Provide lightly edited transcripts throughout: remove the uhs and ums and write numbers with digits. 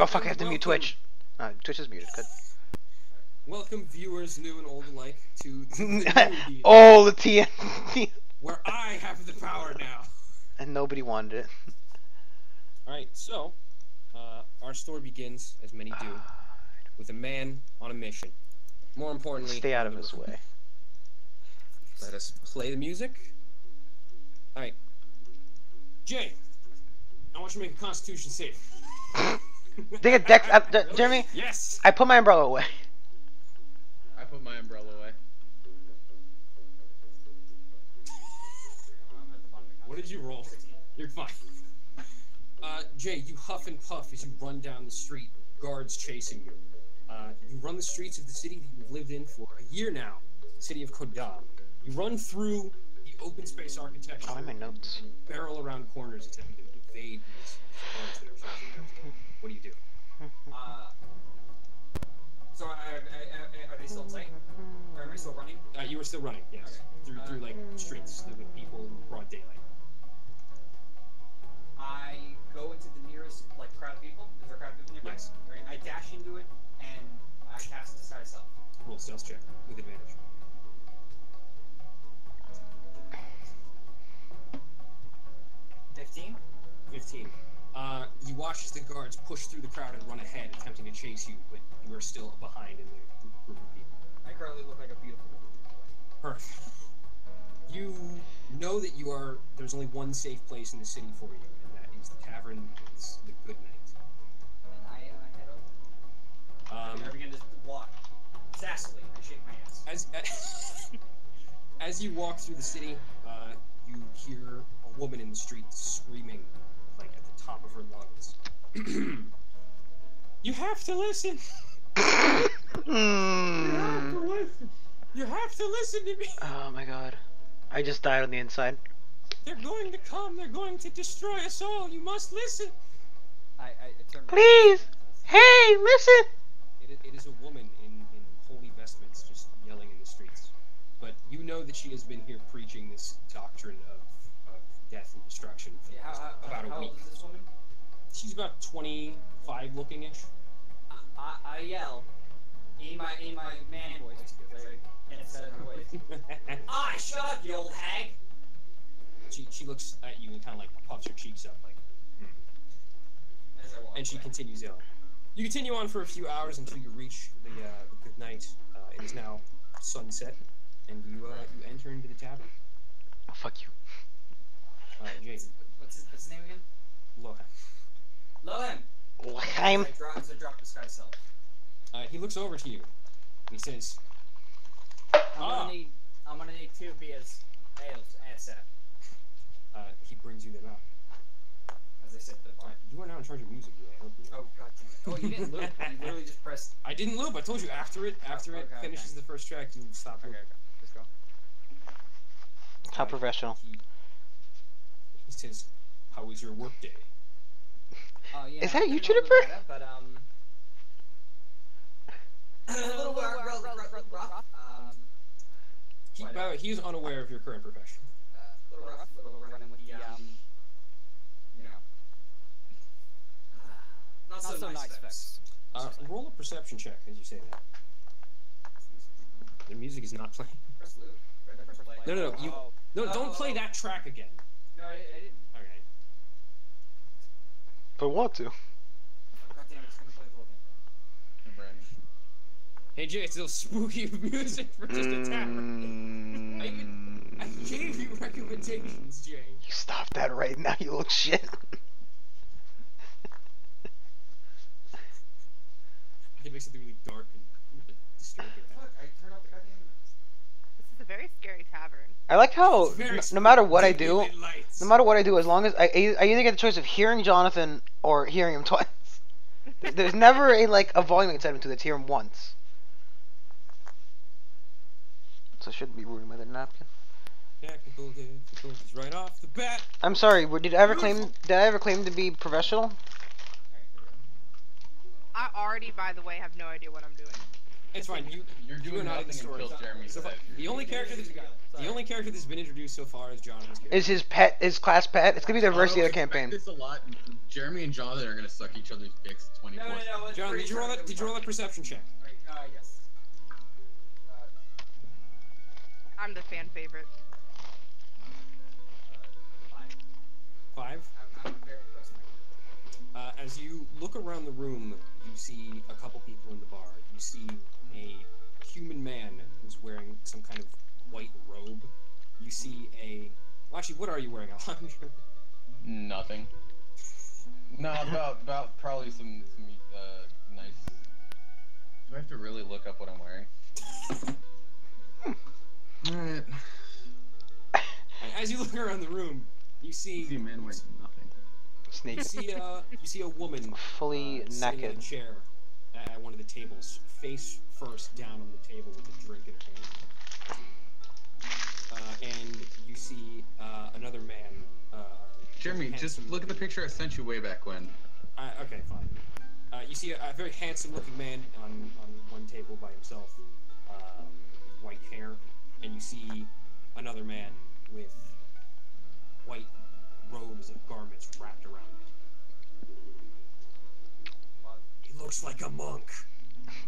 Oh fuck! I have to mute Twitch. Twitch is muted. Good. Welcome, viewers, new and old alike, to the Oh, the TNT. where I have the power now. And nobody wanted it. All right, so our story begins, as many do, with a man on a mission. More importantly, Stay out of his way. Let us play the music. All right, Jay, I want you to make a Constitution save. Take a dex. Jeremy. Yes. I put my umbrella away. I put my umbrella away. What did you roll? You're fine. Jay, you huff and puff as you run down the street, guards chasing you. You run the streets of the city that you've lived in for a year now, the city of Kodam. You run through the open space architecture. Oh, I have my notes. Barrel around corners attempting to evade these guards that are chasing you. What do you do? So are they still tight? Or am I still running? You were still running, yes. Okay. Through like streets with people in broad daylight. I go into the nearest crowd of people. Is there a crowd of people nearby? Yes. Right. I dash into it and I cast Disguise Self. Roll stealth check with advantage. 15. 15. You watch as the guards push through the crowd and run ahead, attempting to chase you, but you are still behind in the group of people. I currently look like a beautiful woman. Perfect. You know that there's only one safe place in the city for you, and that is the tavern. It's the Good Night. And I head over. I begin to walk. Sassily, I shake my ass. As you walk through the city, you hear a woman in the street screaming, like at the top of her lungs. You have to listen. You have to listen to me. Oh my god. I just died on the inside. They're going to come. They're going to destroy us all. You must listen. I turn. Please! Hey, listen! It is a woman in holy vestments just yelling in the streets. But you know that she has been here preaching this doctrine of death and destruction for about a week. How old is this woman? She's about 25 looking-ish. I yell in my man voice because I can't say her voice. Shut up, you old hag! She looks at you and kind of like puffs her cheeks up, like. As I walk And she away. continues yelling. You continue on for a few hours until you reach the Good Night. It is now sunset, and you enter into the tavern. Oh, fuck you. Jay, What's his name again? Lohan. Lohan! Loheim. I drop Disguise Self. He looks over to you, and he says, I'm gonna need 2 beers ales ASAP. he brings you them out. As I sit at the bar. You are now in charge of music, I hope you know. Oh god damn it. Oh, you didn't loop. You literally just pressed. I didn't loop. I told you after it Okay. finishes the first track, you stop Okay, looping. let's go. How professional. He says, how was your work day? Yeah, Is that you, a little Juniper? bit better, but a little rough. He is unaware of your current profession. A little rough. A little running with the you know. Not so nice specs. Roll a perception check as you say that. The music is not playing. Press loop. Press play. No, don't play that track again. No, I didn't. Okay. I want to. Oh, god damn it, it's gonna play the whole damn thing. Hey Jay, it's a little spooky music for just a tavern. I gave you recommendations, Jay. You stop that right now, you little shit. It makes something really dark and disturbing. Fuck, I turned off the goddamn. This is a very scary tavern. I like how no matter what I do, Dim lights. no matter what I do, as long as I either get the choice of hearing Jonathan or hearing him twice. There's never a volume excitement to it. Hear him once. So I shouldn't be ruining my other napkin. Technical difficulties right off the bat. I'm sorry. Did I ever claim to be professional? I already, by the way, have no idea what I'm doing. It's fine. You're you doing are not in the nothing story. until Jeremy's So far, dead. the only character that's been introduced so far is Jonathan's character. Is his pet, his class pet? It's gonna be the Oh, reverse of the other expect campaign. This a lot. Jeremy and Jonathan are gonna suck each other's dicks 24. No. It's John, pretty did you roll sure that? we Did you roll a talked. perception check? Yes. I'm the fan favorite. Five. 5. I'm very impressed. As you look around the room, you see a couple people in the bar. You see a human man who's wearing some kind of white robe. You see a... Well, actually, what are you wearing, Alejandro? Nothing. No, about probably some nice. Do I have to really look up what I'm wearing? Alright. As you look around the room, you See see... a man wearing nothing. Snake. You see a woman Fully sitting in naked. a chair at one of the tables, face first down on the table with a drink in her hand. And you see another man. Jeremy, just handsome- look at the picture I sent you way back when. Okay, fine. You see a very handsome-looking man on one table by himself, with white hair, and you see another man with white robes and garments wrapped around him. He looks like a monk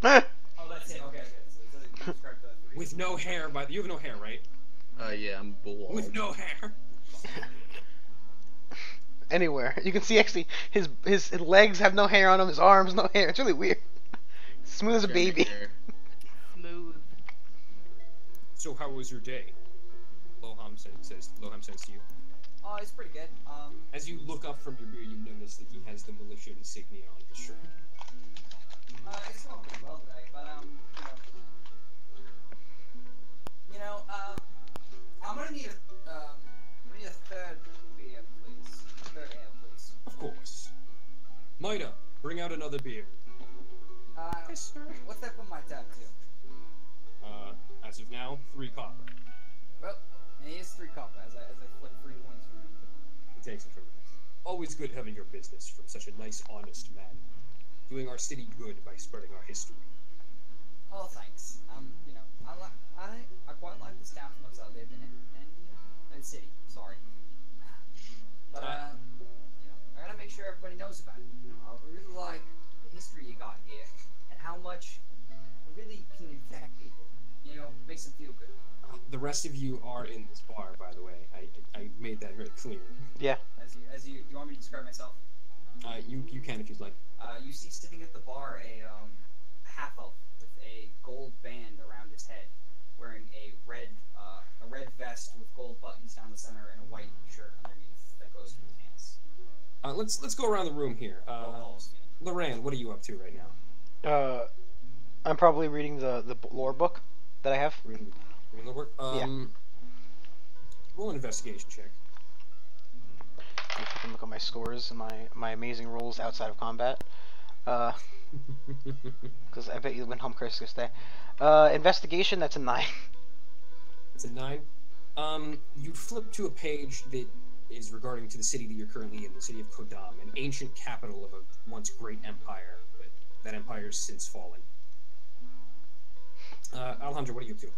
Oh, that's it. Okay. So you described the three. with no hair. You have no hair, right? Yeah, I'm bald. With no hair. Anywhere. You can see actually his legs have no hair on them, his arms no hair. It's really weird. Smooth as a Jeremy baby. here. Smooth. So how was your day? Loham says to you. Oh, it's pretty good. As you look up from your beer, you notice that he has the militia insignia on his shirt. It's going pretty well today, but I'm gonna need a third beer, please. Third ale, please. Of course. Maida, bring out another beer. Yes, sir. What's that for my tab to? As of now, 3 copper. Well, it is 3 copper as I flip 3 coins from him. He takes it from you. Always good having your business from such a nice, honest man. Doing our city good by spreading our history. Oh, thanks. I quite like this town from I live in it, and the city. Sorry, but I gotta make sure everybody knows about it. I really like the history you got here, and how much it really can affect people. Makes them feel good. The rest of you are in this bar, by the way. I made that very clear. Yeah. As you want me to describe myself? You can if you'd like. You see sitting at the bar a half elf with a gold band around his head, wearing a red vest with gold buttons down the center and a white shirt underneath that goes to his hands. Let's go around the room here. Loran, what are you up to right now? I'm probably reading the lore book that I have. Reading the work. Roll an investigation check. If I can look at my scores and my amazing rolls outside of combat. Because I bet you win home curse this day. Investigation, that's a 9. It's a 9. You flip to a page that is regarding to the city that you're currently in, the city of Kodam, an ancient capital of a once great empire, but that empire has since fallen. Alejandro, what are you up to?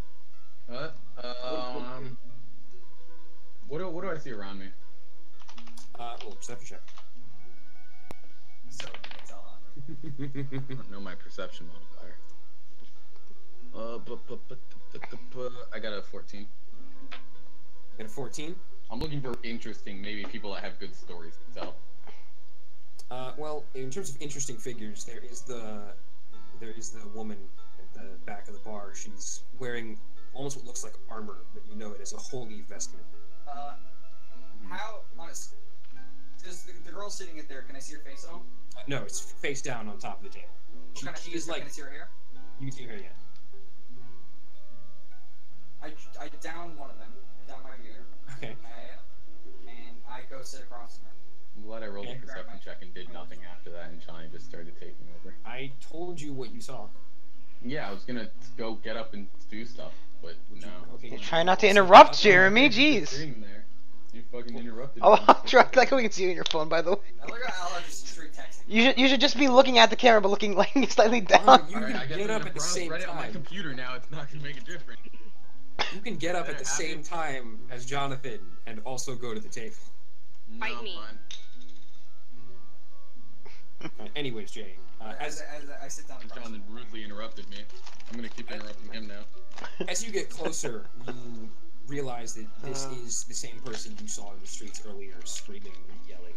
What do I see around me? Roll a perception check. So it's all I don't know my perception modifier. I got a 14. Got a 14. I'm looking for interesting, maybe people that have good stories to tell. Well, in terms of interesting figures, there is the woman at the back of the bar. She's wearing almost what looks like armor, but you know it as a holy vestment. How honest? Does the girl sitting in there? Can I see her face at all? No, it's face down on top of the table. What kind of She's like, Can I see her hair? you can see her yet. I down one of them. I down my beer. Okay. And I go sit across from her. I'm glad I rolled a Okay. perception check and did nothing after that, and Johnny just started taking over. I told you what you saw. Yeah, I was gonna go get up and do stuff, but no. Okay. Try not to interrupt, Jeremy. Jeez. Sitting there. You fucking interrupted me. Alejandro, I like how we can see you on your phone, by the way. Now look at Ella just straight texting. You should just be looking at the camera, but looking like slightly down. You Alright, I can guess get I'm up gonna at the browse same Reddit on my time. computer now. It's not gonna make a difference. You can get up at the Better same happy. time as Jonathan and also go to the table. No, Fight I'm me. fine. Anyways, Jay, As I sit down and brush. Jonathan rudely interrupted me. I'm gonna keep interrupting him now. as you get closer, you realize that this is the same person you saw in the streets earlier, screaming and yelling.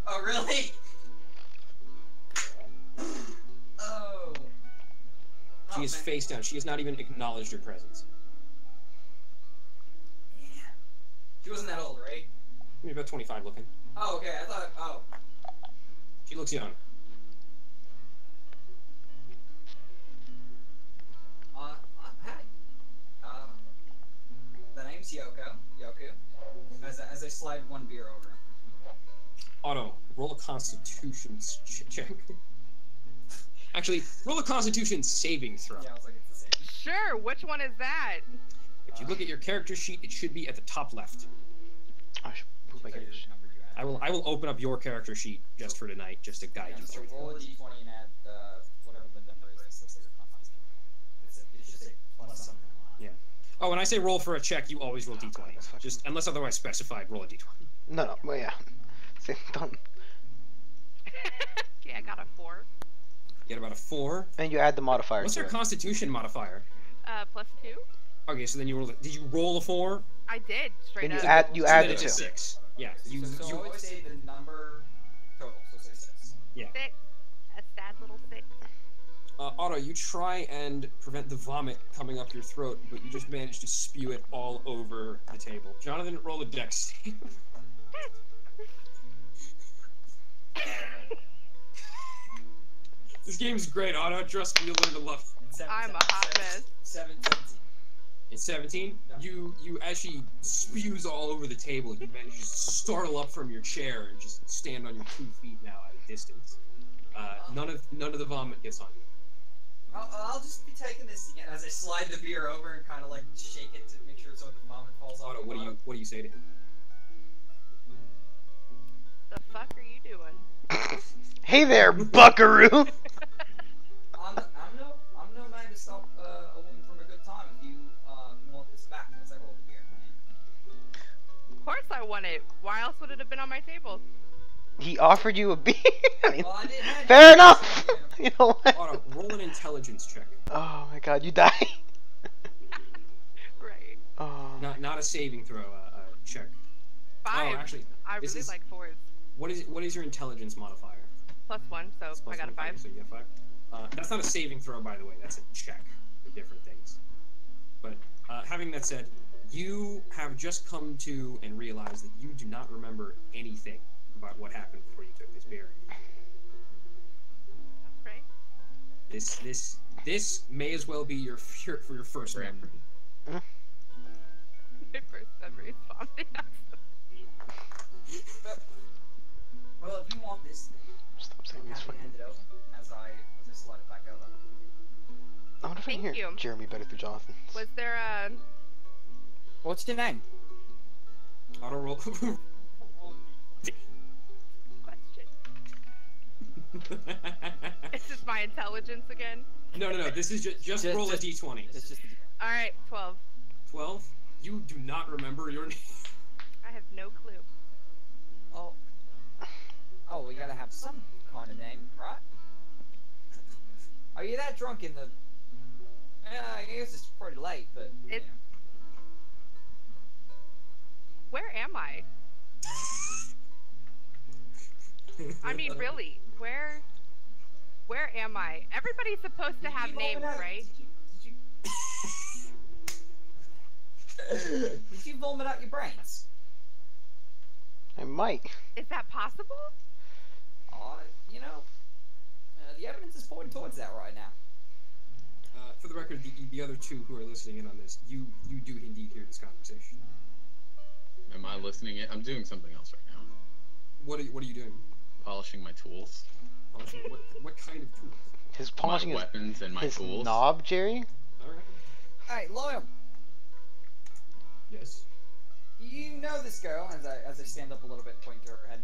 Oh, really? Oh. She is man. face down. She has not even acknowledged your presence. Yeah. She wasn't that old, right? Maybe about 25 looking. Oh, okay. I thought. Oh. She looks young. Hi. The name's Yoku. As I slide one beer over. Otto, roll a Constitution check. Actually, roll a Constitution saving throw. Yeah, I was like, it's the same. Sure, which one is that? If you look at your character sheet, it should be at the top left. I should move my Tell you characters. which number you add. I will open up your character sheet just for tonight, just to guide Yeah, you so through. roll a d20 and add whatever the number is. It's your constitution. It's just a plus something. Oh, when I say roll for a check, you always roll d20. that's fine. Just unless otherwise specified, roll a d20. No, well, yeah. See, don't. Okay, I got a 4. You get about a 4. And you add the modifier What's to your it. Constitution modifier? Plus 2. Okay, so then you roll. Did you roll a 4? I did, straight Then up. you So add then the it's a 2. 6. Yeah, you. So you always say the number total. So say 6. 6. A sad little 6. Otto, you try and prevent the vomit coming up your throat, but you just manage to spew it all over the table. Jonathan, roll a dex save. This game's great, Otto. Trust me, you'll learn to love it. I'm a hot mess. 17. It's 17. No. You as she spews all over the table, you manage to startle up from your chair and just stand on your 2 feet now at a distance. None of the vomit gets on you. I'll just be taking this again as I slide the beer over and kind of like shake it to make sure so the vomit falls off. Otto, the bottom. what do you say to him? The fuck are you doing? Hey there, buckaroo! I'm no man to stop a woman from a good time if you want this back as I roll the beer in my hand. Of course I want it. Why else would it have been on my table? He offered you a beer. I mean, Well, I didn't have fair it. enough. You know what? Otto, roll an intelligence check. Oh my god, you die. Right. Oh. Not a saving throw. Check. 5. Oh, actually, I this really is- like 4s. what is your intelligence modifier? Plus 1, so It's plus I got a 1, 5. So you get 5. That's not a saving throw, by the way. That's a check for different things. But having that said, you have just come to and realized that you do not remember anything about what happened before you took this beer. That's right. This may as well be your first Right. memory. My first memory is vomiting. Well, if you want this, Stop saying I'm this happy to fucking. hand it over as I slide it back over. I wonder if I can Thank hear you. Jeremy better through Jonathan. Was there a... What's your name? Auto roll. question? It's just my intelligence again. No. This is just roll a d20. It's just Alright, 12. 12. You do not remember your name. I have no clue. Oh, we gotta have some kind of name, right? Are you that drunk in the? Yeah, I guess it's pretty late, but you It's- know. Where am I? I mean, really, where am I? Everybody's supposed to have names, right? Did you vomit out your brains? I might. Is that possible? You know, the evidence is pointing towards that right now. For the record, the other two who are listening in on this, you do indeed hear this conversation. Am I listening in? I'm doing something else right now. What are you doing? Polishing my tools. Polishing? What kind of tool? His polishing my his, weapons and my his tools. knob, Jerry. All right. Hey, Liam, Yes. you know this girl? As I stand up a little bit and point to her head.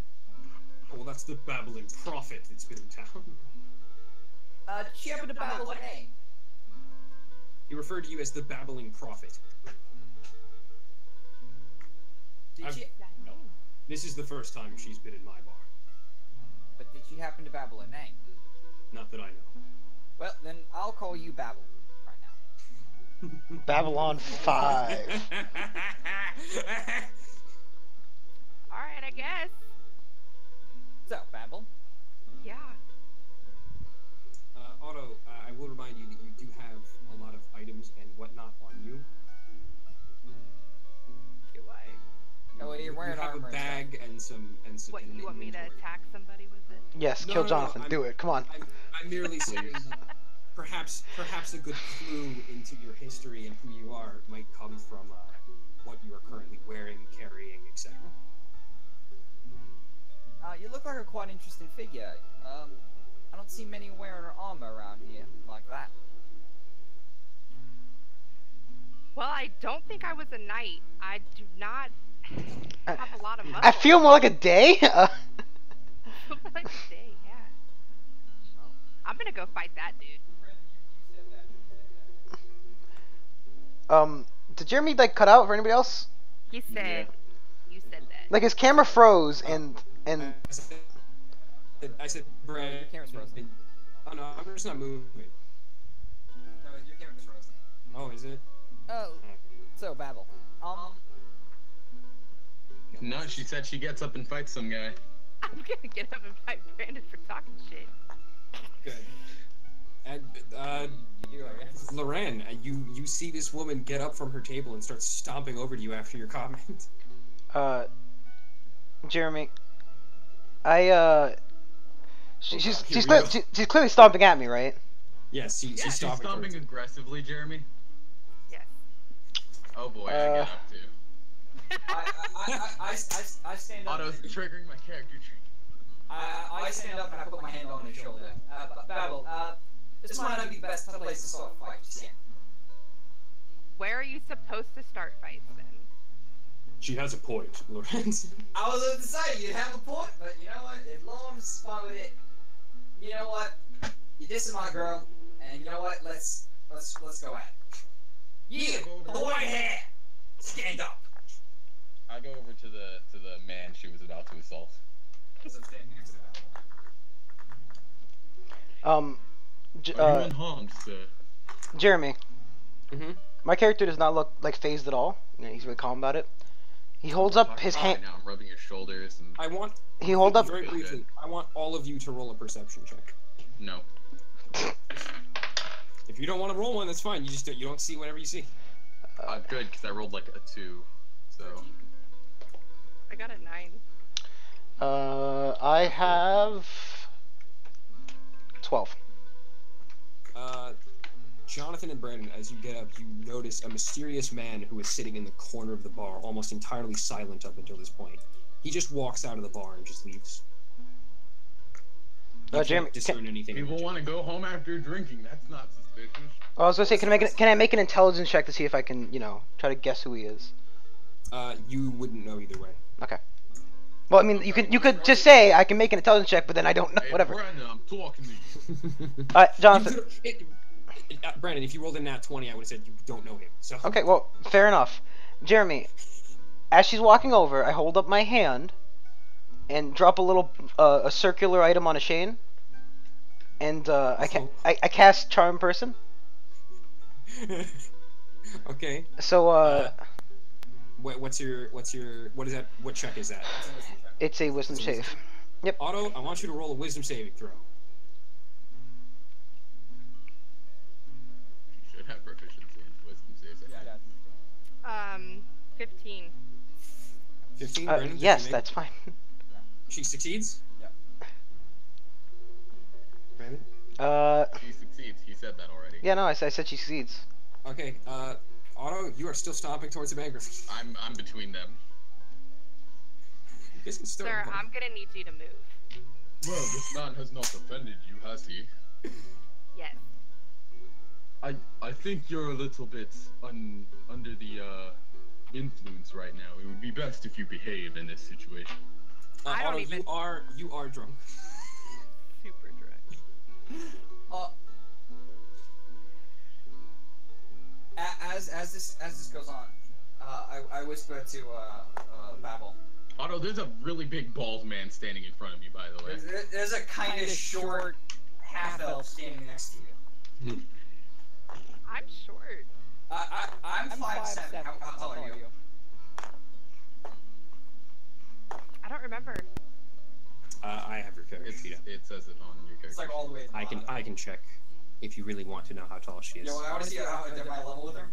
well, that's the babbling prophet that's been in town. Did she happen to babble a name? He referred to you as the babbling prophet. Did I've- she? No. This is the first time she's been in my bar. But did she happen to babble a name? Not that I know. Well, then I'll call you Babble right now. Babylon 5. Alright, I guess. So, Babble. Yeah. Otto, I will remind you that you do have a lot of items and whatnot on you. Do I? Oh, you're wearing you have armor a and bag and some What, and you want me to inventory. attack somebody with it? Yes, No, kill no, no, Jonathan. I'm- Do it. Come on. I'm merely saying that perhaps a good clue into your history and who you are might come from what you are currently wearing, carrying, etc. You look like a quite interesting figure. I don't see many wearing armor around here like that. Well, I don't think I was a knight. I do not have a lot of muscle. I feel more like a day. like a day, yeah. Well, I'm gonna go fight that dude. Did Jeremy like cut out for anybody else? He said, you said that. Like his camera froze and I said, Brad. your camera's frozen. Oh no, I'm just not moving. No, your camera's frozen. Oh, is it? Oh, so Babble. No, she said she gets up and fights some guy. I'm gonna get up and fight Brandon for talking shit. Good. And You are, yes. Loren, you see this woman get up from her table and start stomping over to you after your comment. Jeremy, she's Here she's, we clear, go. she's clearly stomping at me, right? Yes, she's She's stomping. stomping towards you. aggressively, Jeremy. Yes. Oh boy, I get up too. I stand up. Otto's triggering my character trait. I stand up and I put my hand on his shoulder. Babble, this might not be the best place to start a fight just yet. Where are you supposed to start fights then? She has a point, Lorenz. I was about to say, you have a point, but you know what? If Lorne's fine with it, you know what? You're dissing my girl, and you know what? Let's go at it. Yeah, the white hair! Stand up! I go over to the man she was about to assault. As I'm standing next to that. Are you unharmed, sir? Jeremy, Mm-hmm. my character does not look like phased at all. You know, he's really calm about it. He holds up his hand. Now I'm rubbing his shoulders and I want He hold up. very briefly. I want all of you to roll a perception check. no. If you don't want to roll one, that's fine. You don't see whatever you see. Good, because I rolled like a 2. So I got a 9. I have 12. Jonathan and Brandon, as you get up, you notice a mysterious man who is sitting in the corner of the bar, almost entirely silent up until this point. He just walks out of the bar and just leaves. You Jeremy, can't discern anything. people about you. want to go home after drinking. That's not suspicious. I was gonna say, can I make an intelligence check to see if I can, try to guess who he is? You wouldn't know either way. Okay. Well, I mean, you could just say I can make an intelligence check, but then I don't know. Hey, Whatever. Brandon, I'm talking to you. Jonathan. Brandon, if you rolled a nat 20, I would have said you don't know him. So Okay, well, fair enough. Jeremy, as she's walking over, I hold up my hand and drop a little a circular item on a chain, and I cast Charm Person. Okay. So What is that? What check is that? it's a wisdom save. Otto, I want you to roll a wisdom saving throw. You should have proficiency in wisdom saves. I think. 15. 15, Brandon? did Yes, you make- that's fine. She succeeds? Yeah. Brandon? He succeeds. He said that already. Yeah, no, I said she succeeds. Okay, Otto, you are still stomping towards the bank. I'm between them. You guys can start. Sir, I'm gonna need you to move. Well, this man has not offended you, has he? Yes. I think you're a little bit under the influence right now. It would be best if you behave in this situation. I don't Otto, even. you are drunk. Super drunk. As this goes on, I whisper to Babel. Otto, there's a really big bald man standing in front of you, by the way. There's a kind of short half-elf standing next to you. I'm short. I'm 5'7". How tall are you? I don't remember. I have your character sheet up. It says it on your character. It's like all the way. I can check if you really want to know how tall she is. Yo, I want to see how my level with her.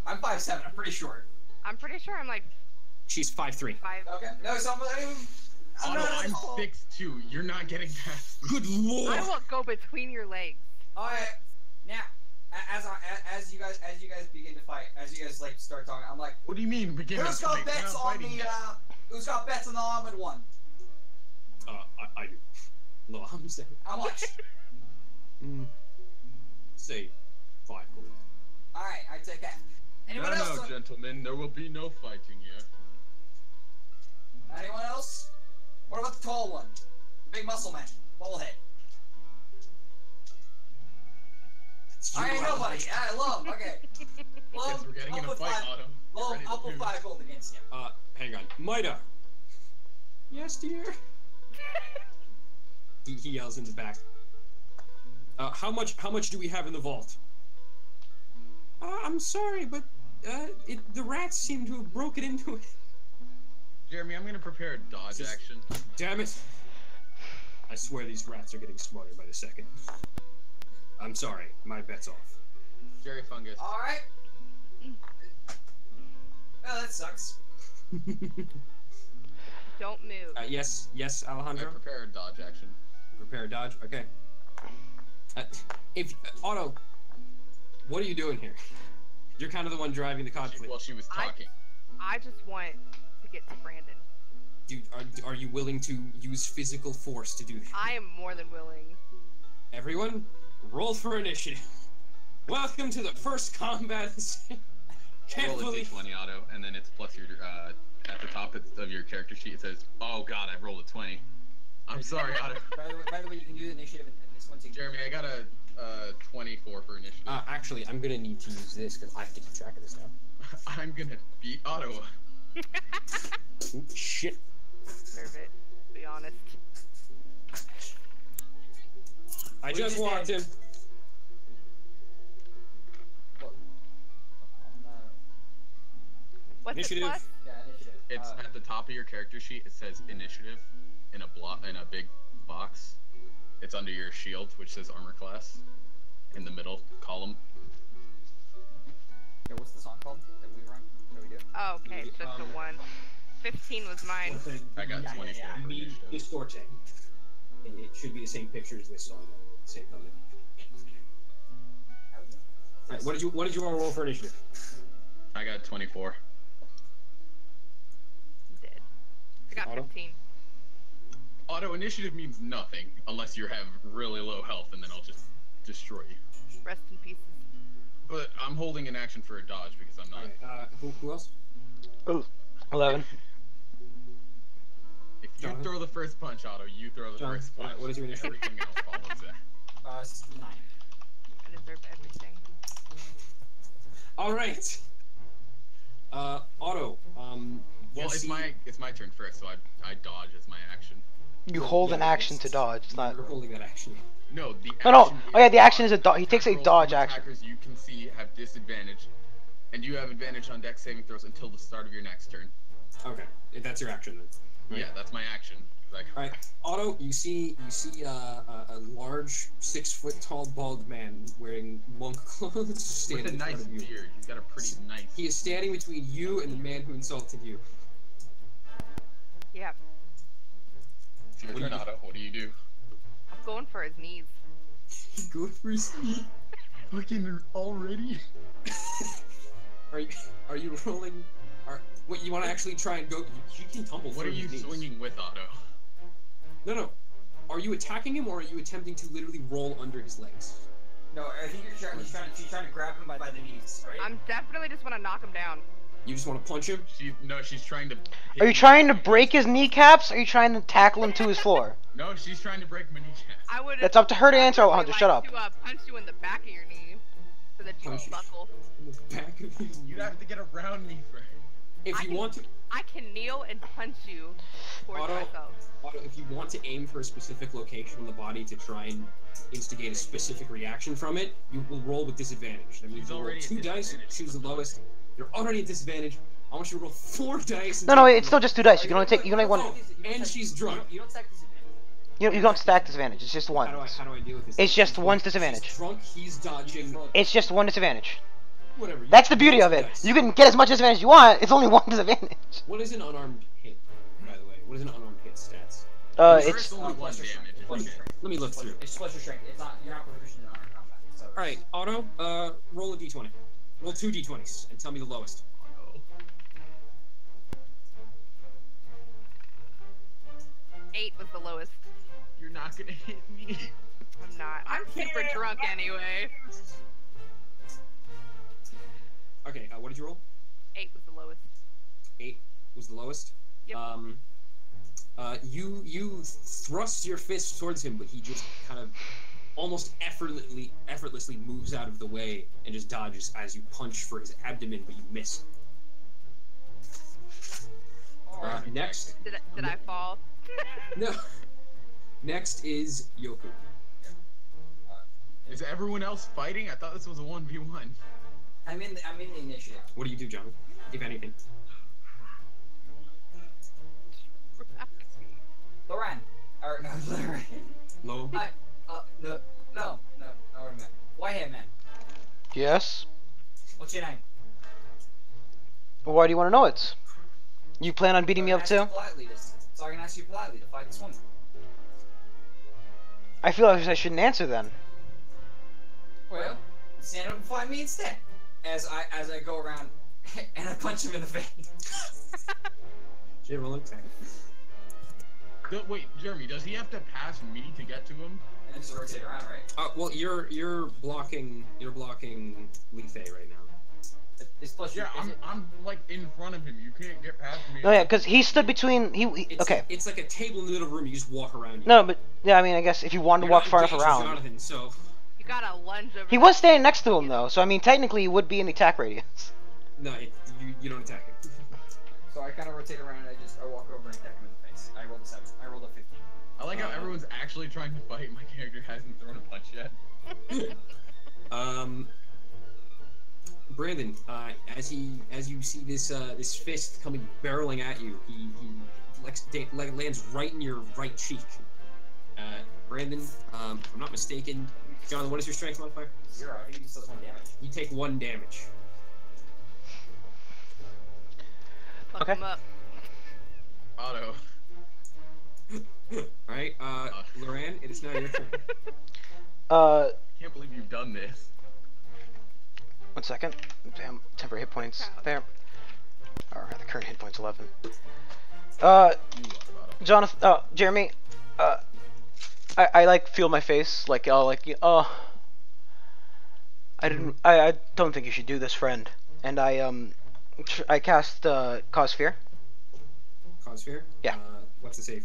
I'm 5'7". I'm pretty short. I'm pretty sure I'm like She's 5'3". 5. Okay. No, so I'm Otto, not I'm tall. 6'2". You're not getting past. Good lord! I will go between your legs. All right. Now, as you guys begin to fight, as you guys like start talking, I'm like, What do you mean? Begin who's to got fight? bets We're not on fighting the yet. who's got bets on the armored one? I do. No, I'm saying. How much? Say 5 gold. All right, I take that. Anyone else? No, gentlemen, there will be no fighting here. Anyone else? What about the tall one? The big muscle man, bald head. I ain't nobody. I love. Okay. Well, Guess we're getting in a fight, Otto. Get Well, ready to I'll put do 5 gold against him. Hang on. Mida! Yes, dear? he yells in the back. How much do we have in the vault? I'm sorry, but, the rats seem to have broken into it. Jeremy, I'm gonna prepare a dodge Just- action. Damn it! I swear these rats are getting smarter by the second. I'm sorry, my bet's off. Jerry Fungus. All right. Oh, that sucks. Don't move. Yes, I Alejandro? prepare a dodge action. Prepare a dodge, okay. Otto, what are you doing here? You're kind of the one driving the conflict. Well, she was talking. I just want to get to Brandon. Are you willing to use physical force to do that? I am more than willing. Everyone, roll for initiative. Welcome to the first combat. Can't Roll a believe. d20, Otto, and then it's plus your at the top of your character sheet. It says, "Oh God, I rolled a 20." I'm sorry, Otto. By the way, you can do the initiative in this one too. Jeremy, I got a 24 for initiative. Actually, I'm gonna need to use this because I have to keep track of this now. I'm gonna beat Otto. Ooh, shit. Deserve it, to be honest. I just walked him. What's Initiative. the plus? Yeah, initiative. It's at the top of your character sheet. It says initiative in a big box. It's under your shield, which says armor class, in the middle column. Yeah, what's the song called that we run? That we do? Oh, okay, so that's the one. 15 was mine. I got 24 for Me, initiative. Distorte. It should be the same picture as this song. Same thumbnail. Alright, what did you want to roll for initiative? I got 24. You did. I got Auto? 15. Auto initiative means nothing unless you have really low health, and then I'll just destroy you. Rest in pieces. But I'm holding an action for a dodge because I'm not. Alright, who else? Ooh, 11. If you Jonathan? throw the first punch, Otto, you throw the John, first punch. what is your initiative? Everything else follows that. 9. I deserve everything. Alright. Otto, Well, it's my turn first, so I dodge as my action. You hold an Yeah, action to it's- dodge. It's not. You're holding that action. No, the No, no. action Oh yeah, the action is a dodge. He takes a rolls dodge from action. Attackers you can see have disadvantage, and you have advantage on dex saving throws until the start of your next turn. Okay, that's your action then. Right. Yeah, that's my action. Like, Alright, Otto, you see a large 6-foot-tall bald man wearing monk clothes standing with a in front nice of you. beard. He's got a pretty nice. He is standing between you and the man who insulted you. Yeah, It's your What do turn, you- Otto. What do you do? I'm going for his knees. Go for speed. Fucking already? Are you rolling? Wait, you want to actually try and go? You can tumble. What are through you his knees. swinging with, Otto? No. Are you attacking him or are you attempting to literally roll under his legs? No, I think she's trying to grab him by the knees, right? I'm definitely just want to knock him down. You just want to punch him? She's trying to. Are you trying to break his kneecaps? Or are you trying to tackle him to his floor? No, she's trying to break my kneecaps. I would. That's up to her to answer, Alejandro. Shut up. To punch you in the back of your knee, so that you Punch you. buckle. In the back of his You'd have to get around me first. If you want to, I can kneel and punch you towards Otto. myself. Otto, if you want to aim for a specific location on the body to try and instigate a specific reaction from it, you will roll with disadvantage. That means He's you roll already at 2 dice, disadvantage. choose the lowest. You're already at disadvantage. I want you to roll 4 dice. No, it's still just 2 dice. You can only take. You can only one. Oh, and she's drunk. You don't stack disadvantage. You don't stack disadvantage. It's just one. How do I deal with this? It's just one She's disadvantage. drunk. He's dodging. It's just one disadvantage. Whatever. That's the beauty of it. Dice. You can get as much disadvantage as you want. It's only one disadvantage. What is an unarmed hit, by the way? What is an unarmed hit stats? It's only 1 plus your damage. strength. Plus your strength. Let me look through. It's plus your strength. It's not. You're not proficient in armor combat. So. All right, Otto. Roll a d20. Roll 2 d20s and tell me the lowest. Oh, 8 was the lowest. you're not gonna hit me. I'm not. I'm super drunk anyway. Okay, what did you roll? 8 was the lowest. 8 was the lowest. Yep. You thrust your fist towards him, but he just kind of almost effortlessly moves out of the way and just dodges as you punch for his abdomen, but you miss. Next, Did I fall? no. Next is Yoku. Is everyone else fighting? I thought this was a 1v1. I'm in the initiative. What do you do, John? If anything. Loran. Or no, Loran. Low. No, wait a minute. Whitehead man. yes. What's your name? Why do you want to know it? You plan on beating me up too? So I can ask you politely to fight this woman. I feel like I shouldn't answer then. Well, stand up and fight me instead. As I go around and I punch him in the face. Jay, roll an attack. Wait, Jeremy, does he have to pass me to get to him? And then just rotate around, right? Well, you're blocking Lethe right now. It's plus Yeah, I'm like in front of him. You can't get past me. No, yeah, because he stood between. Okay. It's like a table in the middle of the room. You just walk around. No, but yeah, I mean, I guess if you wanted to You're walk not far enough engaged with around. Jonathan, so You gotta lunge over. He was standing next to him though, so I mean, technically, he would be in the attack radius. no, you don't attack him. So I kind of rotate around and I walk over and attack him in the face. I rolled a 7. I rolled a 15. I like how everyone's actually trying to fight. My character hasn't thrown a punch yet. Brandon, as you see this fist coming barreling at you, he lands right in your right cheek. Brandon, if I'm not mistaken, Jonathan, what is your strength modifier? 0. I think he just does 1 damage. You take 1 damage. Fuck Okay. him up. Otto. Alright, Loran, it is now your turn. Can't believe you've done this. 1 second. Damn, temporary hit points there. Alright, the current hit points 11. You lost, Otto. Jonathan, Jeremy, I like feel my face, like, I don't think you should do this, friend. And I cast, Cause Fear. Cause fear? Yeah. What's the save?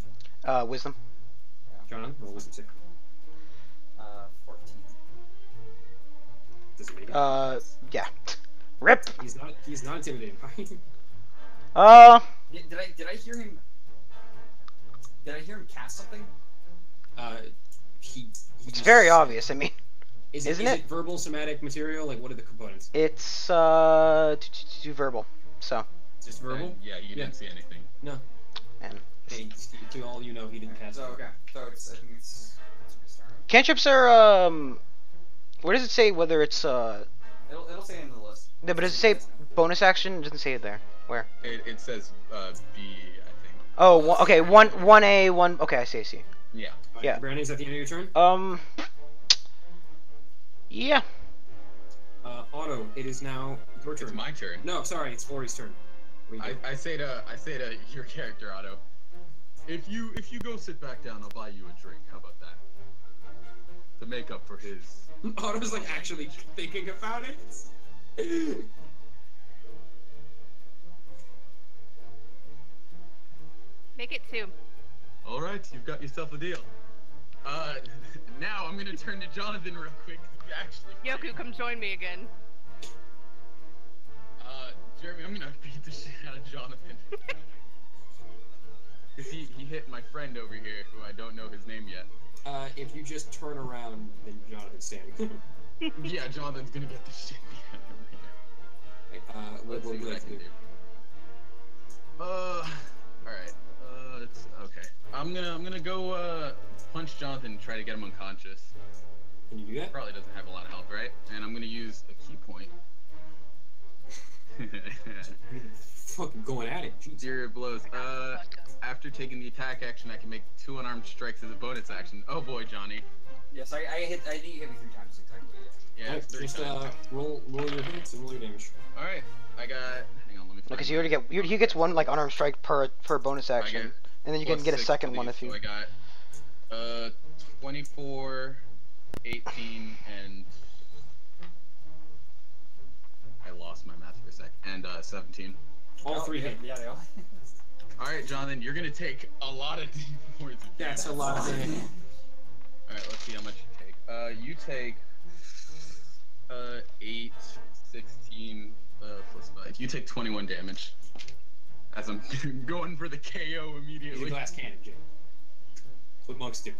Wisdom. Jonathan, roll wisdom save. 14. Does it make it? Yeah. Rip! He's not intimidating. Did I hear him? Did I hear him cast something? He It's just- very obvious, I mean. Isn't Isn't it it? verbal, somatic, material? Like, what are the components? It's, verbal, so. It's just verbal? And, yeah, you didn't see anything. No. And Hey, to all you know, he didn't cast So it. okay. So I think it's his turn. cantrips are, where does it say whether it's, It'll say in the list. no, but does it say bonus action? It doesn't say it there. Where? It says B, I think. Oh, okay, 1A, 1, okay, I see. Yeah. Alright, Yeah. Brandon, is that the end of your turn? Yeah. Otto, it is now your It's turn. my turn. No, sorry, it's Ori's turn. What do you do? I say to your character, Otto, if you go sit back down, I'll buy you a drink. How about that? To make up for his. Otto's like actually thinking about it. Make it 2. All right, you've got yourself a deal. Now I'm gonna turn to Jonathan real quick. Actually, Yoku, come join me again. Jeremy, I'm gonna beat the shit out of Jonathan. Cause he hit my friend over here, who I don't know his name yet. If you just turn around, then Jonathan's standing. Yeah, Jonathan's gonna get the shit beat out of him. Let's Let's see what I can do. Alright. It's okay. I'm gonna go punch Jonathan and try to get him unconscious. Can you do that? Probably doesn't have a lot of health, right? And I'm gonna use a key point. Fucking going at it. Jeez. Zero blows. After taking the attack action, I can make 2 unarmed strikes as a bonus action. Oh boy, Johnny. Yes, I think you hit me 3 times exactly. Yeah. Yeah, it's 3 just times. roll your hits and roll your damage. All right, I got. Hang on, let me. Because you already get he gets 1 like unarmed strike per bonus action, and then you can get a second one if you. So I got 24, 18, and I lost my math for a sec. And 17. All 3 hit. Yeah, they all. All right, Jonathan, you're gonna take a lot of D4s. of That's a damage. lot of damage. All right, let's see how much you take. You take 8, 16 plus 5. You take 21 damage. As I'm going for the KO He's a immediately. glass cannon, Jay. That's what monks do.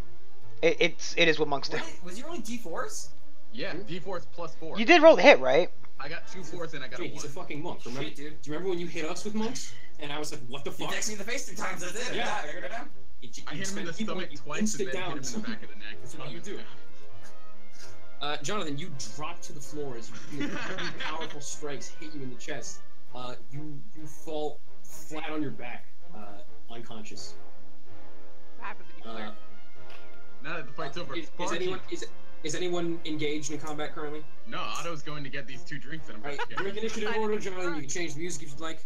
It is what monks do. Was you rolling D4s? Yeah, D4 is plus 4. You did roll the hit, right? I got 2 4s and I got Jay, a 1. he's a fucking monk. Remember? Shit, dude. Do you remember when you hit us with monks? And I was like, what the You fuck? texted me in the face 3 times. That's it. Yeah. I figured it out. I hit him in the stomach twice and then hit him in the back of the neck. That's what you do. Jonathan, you drop to the floor as you feel very powerful strikes hit you in the chest. You fall flat on your back, unconscious. What happens when you clear? Now that the fight's over, Is anyone engaged in combat currently? No, Otto's going to get these 2 drinks that I'm about Alright, to get. drink initiative order, Jonathan. You can change the music if you'd like.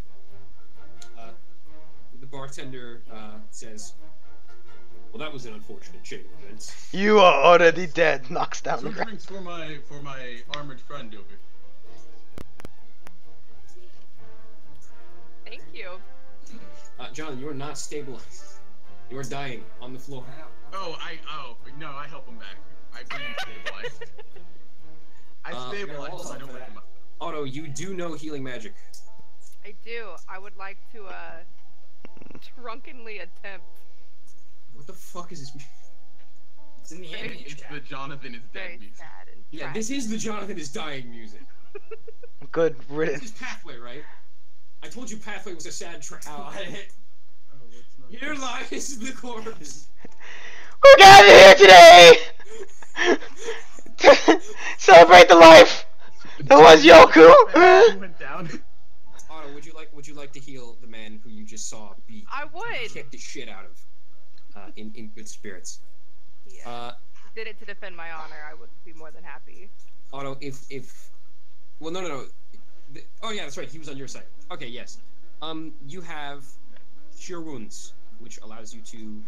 The bartender says, "Well, that was an unfortunate chain of events." You are already dead. Knocks down the 2 ground. drinks for my armored friend over. Thank you. Jonathan, you are not stabilized. You are dying on the floor. Oh, no, I help him back. I bring him stabilized. I stabilize him. I don't wake him up. Otto, you do know healing magic. I do. I would like to drunkenly attempt. What the fuck is this? It's in the ambient It's chat. the Jonathan is Very dead music. sad and Yeah, tragic. this is the Jonathan is dying music. Good This riddance. is Pathway, right? I told you Pathway was a sad track. Oh, I hit. Oh, that's not Here lies the corpse. We're gathered here today to celebrate the life that was He Yoku. went down. Otto, would you like to heal the man who you just saw be I would. kicked the shit out of in good spirits? Yeah. Did it to defend my honor. I would be more than happy. Otto, well, no. Oh yeah, that's right. He was on your side. Okay, yes. You have Cure Wounds, which allows you to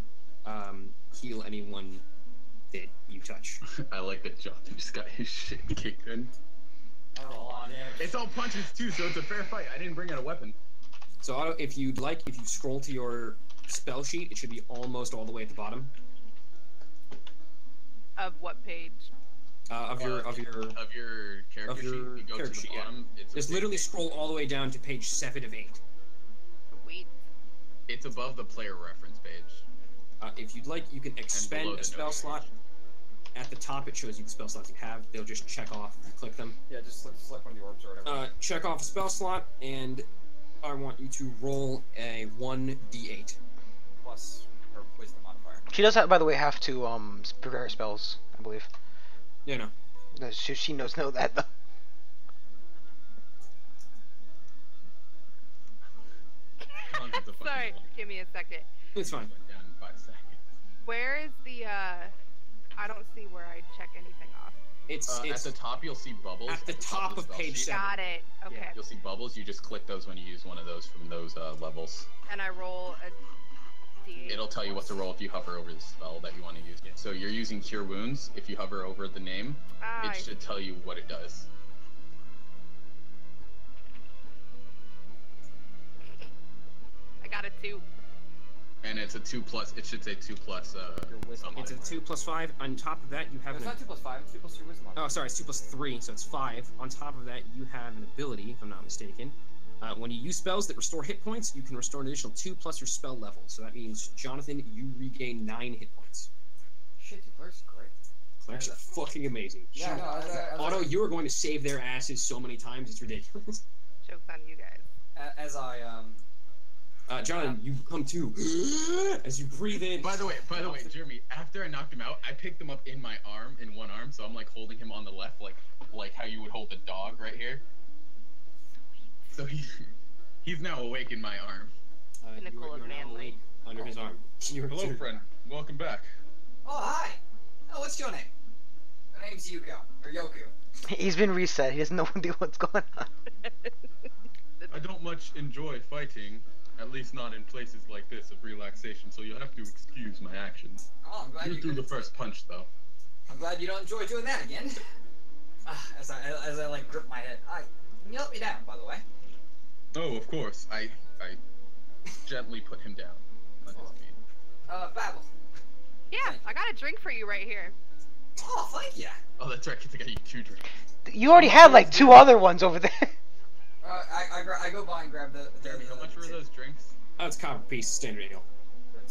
heal anyone that you touch. I like that Jonathan just got his shit kicked in. That was a lot of damage. It's all punches too, so it's a fair fight. I didn't bring out a weapon. So Otto, if you'd like, if you scroll to your spell sheet, it should be almost all the way at the bottom Of what page? of your character of sheet. your You go character to the sheet, yeah. bottom. It's a Just big literally thing. scroll all the way down to page 7 of 8. Sweet. It's above the player reference page. If you'd like, you can expend below a the spell slot. At the top, it shows you the spell slots you have. They'll just check off. You click them. Yeah, just select one of the orbs or whatever. Check off a spell slot, and I want you to roll a 1d8. Plus her wisdom modifier. She does, by the way, have to prepare spells, I believe. Yeah, no. She knows that though. Jonathan's a fucking Sorry. liar. Give me a second. It's fine. Went down in 5 seconds. Where is the I don't see where I check anything off. It's At the top, you'll see bubbles. at the top the of spell page sheet. 7. Got it. Okay. Yeah. You'll see bubbles. You just click those when you use one of those from those levels. And I roll a d8. It'll tell you what to roll if you hover over the spell that you want to use. So you're using Cure Wounds. If you hover over the name, Ah, it should tell you what it does. I got a 2. And it's a 2+. It should say 2+. Your wisdom. It's a 2 + 5. On top of that, you have It's an. not 2 + 5. It's 2 + your wisdom. Oh, sorry, it's 2 + 3, so it's 5. On top of that, you have an ability, if I'm not mistaken. When you use spells that restore hit points, you can restore an additional 2 plus your spell level. So that means, Jonathan, you regain 9 hit points. Shit, your clerk's great. Clerics are fucking amazing. Yeah, no, Otto, you are going to save their asses so many times, it's ridiculous. Joke's on you guys. as I Jonathan, you come to as you breathe in. By the way, Jeremy, after I knocked him out, I picked him up in my arm, in one arm, so I'm like holding him on the left, like how you would hold a dog right here. So he's now awake in my arm. Pinnacle of you're now manly. awake under his arm. Hello, friend. Welcome back. Oh, hi! Oh, what's your name? My name's Yuko, or Yoku. He's been reset. He has no idea what's going on. I don't much enjoy fighting, at least not in places like this of relaxation, so you'll have to excuse my actions. Oh, I'm glad You threw the first punch, though. I'm glad you don't enjoy doing that again. As I like grip my head. Can you help me down, by the way? Oh, of course. I gently put him down on his feet. Babel. Yeah, I got a drink for you right here. Oh, thank you. Oh, that's right, 'cause I got you 2 drinks. You already had like 2 other ones over there. I go by and grab the. Jeremy, how much were those drinks? Oh, it's a copper piece, standard ale.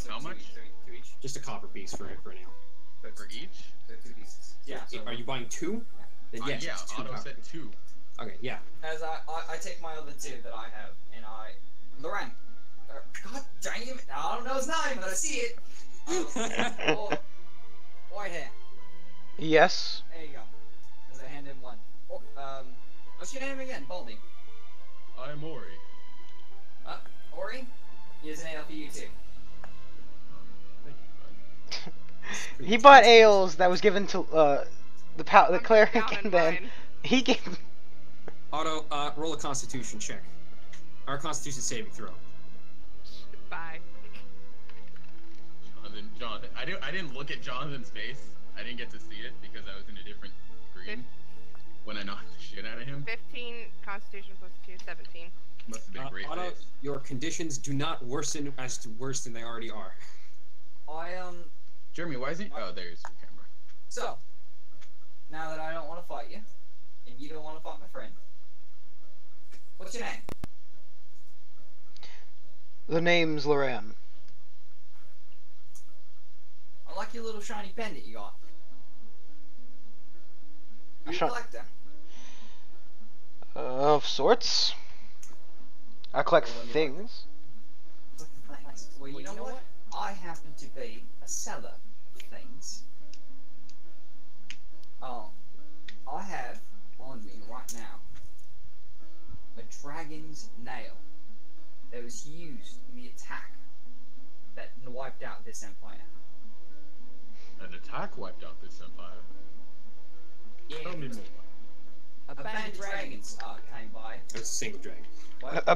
How much? Two each. Just a copper piece for an ale. For each? 2 pieces. Yeah. So Are you buying 2? Then yes, yeah, it's 2 Otto copper. said 2. Okay, yeah. As I take my other 2 that I have, and Loren. God dang it! I don't know his name, but I see it. Oh, white hair. Yes. There you go. As I hand him one. Oh, what's your name again? Baldy. I'm Ori. Ori? Here's an ale for you too. Thank you, bud. He bought ales that was given to the I'm cleric, down in and then mine. he gave. Otto, roll a Constitution check. Or a Constitution saving throw. Bye. Jonathan. I didn't look at Jonathan's face. I didn't get to see it because I was in a different screen when I knocked the shit out of him. 15 Constitution plus 2, 17. Must have been a great Otto, face. your conditions do not worsen as to worse than they already are. Jeremy, why isn't? Oh, there's your camera. So, now that I don't want to fight you, and you don't want to fight my friend, what's your name? The name's Loran. I like your little shiny pendant you got. You a collector? Of sorts. I collect things. Thanks. Well, you know what? I happen to be a seller of things. Oh, I have on me right now a dragon's nail that was used in the attack that wiped out this empire. An attack wiped out this empire. Tell me more. A band of dragons came by. That's a single dragon. What? A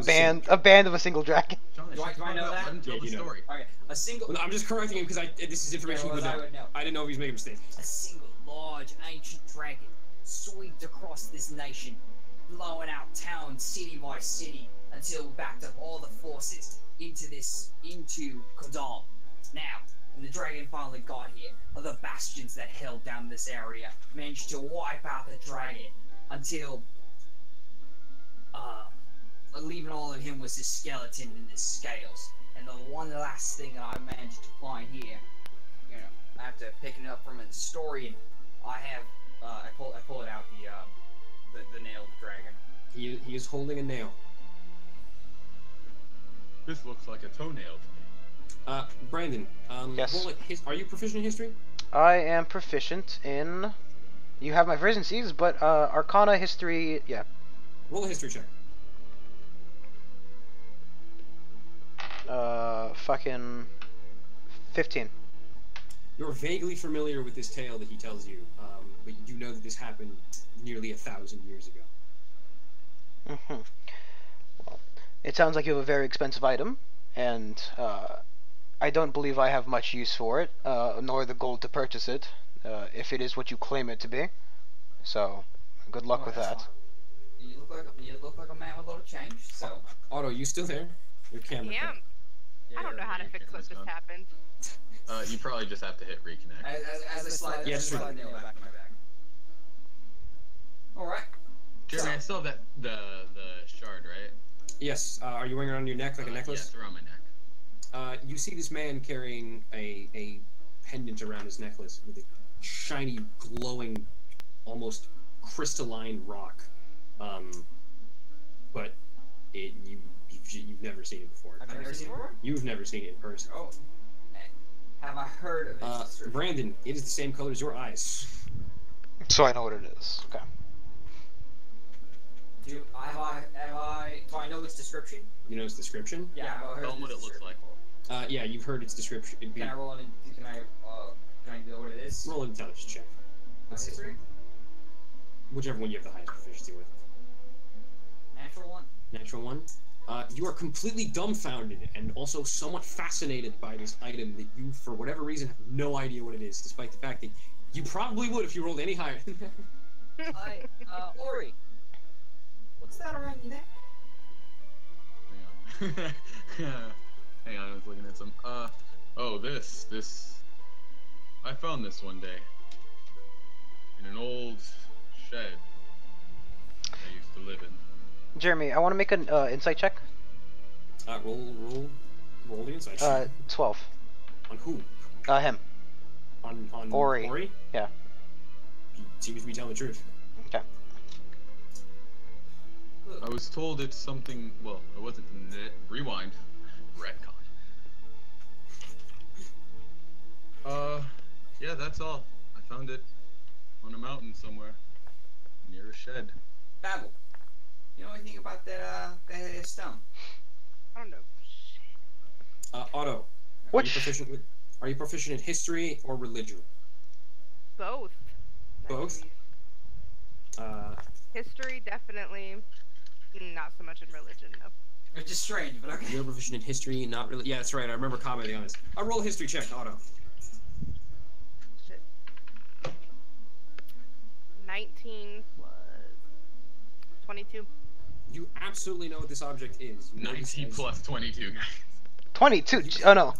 band of a single dragon. Jonathan, Do I- shut do I the know fuck up. that? Let him tell Yeah, the you know. story. Okay, a single. Well, no, I'm just correcting him because this is information Yeah, he would I know. would know. I didn't know if he was making a mistake. A single large ancient dragon swept across this nation, blowing out town city by city until it backed up all the forces into Kodam. Now, when the dragon finally got here, the bastions that held down this area managed to wipe out the dragon until leaving all of him was his skeleton and his scales. And the one last thing that I managed to find here, you know, after picking it up from a historian, I have I pull it out the nail of the dragon. He is holding a nail. This looks like a toenail to me. Brandon. Yes. roll are you proficient in history? I am proficient in. You have my proficiencies, but Arcana, History, yeah. Roll a history check. Fucking 15. You're vaguely familiar with this tale that he tells you, but you do know that this happened nearly 1,000 years ago. Well, it sounds like you have a very expensive item, and I don't believe I have much use for it, nor the gold to purchase it, if it is what you claim it to be. So, good luck with that's that. fine. You look like a man with a lot of change. So Otto, you still there? Your camera. Damn. I don't know how to your fix what camera's just gone. happened. You probably just have to hit reconnect. As I slide, Yeah, as I just slide the nail back in my bag. All right. Jeremy, I still have that the shard, right? Yes. Are you wearing it around your neck like a necklace? Yes, around my neck. You see this man carrying a pendant around his necklace with a shiny, glowing, almost crystalline rock. But you've never seen it before. I've never seen it before. You've never seen it in person. Oh. Have I heard of it? It's Brandon, it is the same color as your eyes. So I know what it is. Okay. Do I know its description? You know its description? Yeah, have I heard Tell them of what its it looks like. description? Yeah, you've heard its description. It'd be, Can I roll in? Can I know what it is? roll an intelligence check. Let's see. History? Whichever one you have the highest proficiency with. Natural one. Natural one. You are completely dumbfounded and also somewhat fascinated by this item that you, for whatever reason, have no idea what it is, despite the fact that you probably would if you rolled any higher. Ori. What's that around your neck? Hang on. Hang on, I was looking at some. Oh, this. I found this one day in an old shed I used to live in. Jeremy, I want to make an insight check. Roll the insight check. 12. On who? Him. On Ori. Yeah. He seems to be telling the truth. Okay. I was told it's something. Well, it wasn't. Rewind. Retcon. Yeah, that's all. I found it on a mountain somewhere near a shed. Babel. You know anything about that stone? I don't know. Otto. Which? Are you proficient in history or religion? Both. Both? History, definitely. Not so much in religion, though. Which is strange, but okay. You're proficient in history, not really. Yeah, that's right. I remember commenting on this. I roll a history check, Otto. Shit. 19 plus 22. You absolutely know what this object is. You know this 19 as- plus 22, guys. 22. Oh no.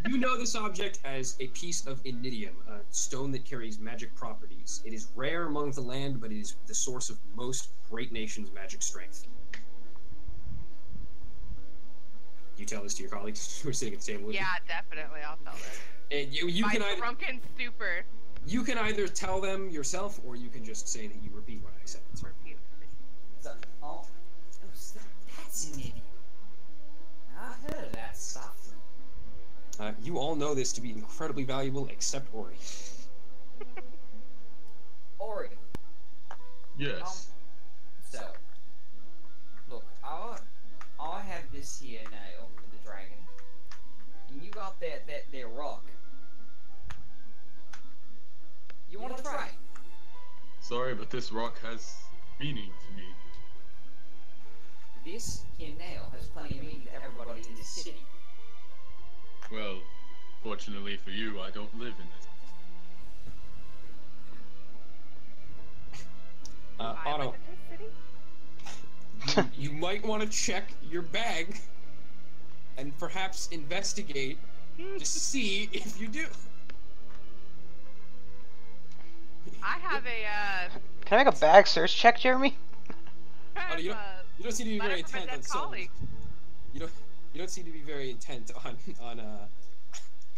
You know this object as a piece of inidium, a stone that carries magic properties. It is rare among the land, but it is the source of most great nations' magic strength. You tell this to your colleagues who are sitting at the table with Yeah, definitely. I'll tell them. you. And you My can either drunken stupor. you can either tell them yourself, or you can just say that you repeat what I said. It's fine. So, that's an idiot. I heard of that stuff. You all know this to be incredibly valuable, except Ori. Ori. Yes. So, look, I have this here nail for the dragon, and you got that rock. You want to try? Sorry, but this rock has meaning to me. This here nail has plenty of meaning to everybody in this city. Well, fortunately for you, I don't live in this. I Otto, live in this city? you might want to check your bag and perhaps investigate to see if you do. I have a, Can I make a bag search check, Jeremy? Otto, you don't seem to be very letter from a intent on dead solving. colleague. You don't seem to be very intent on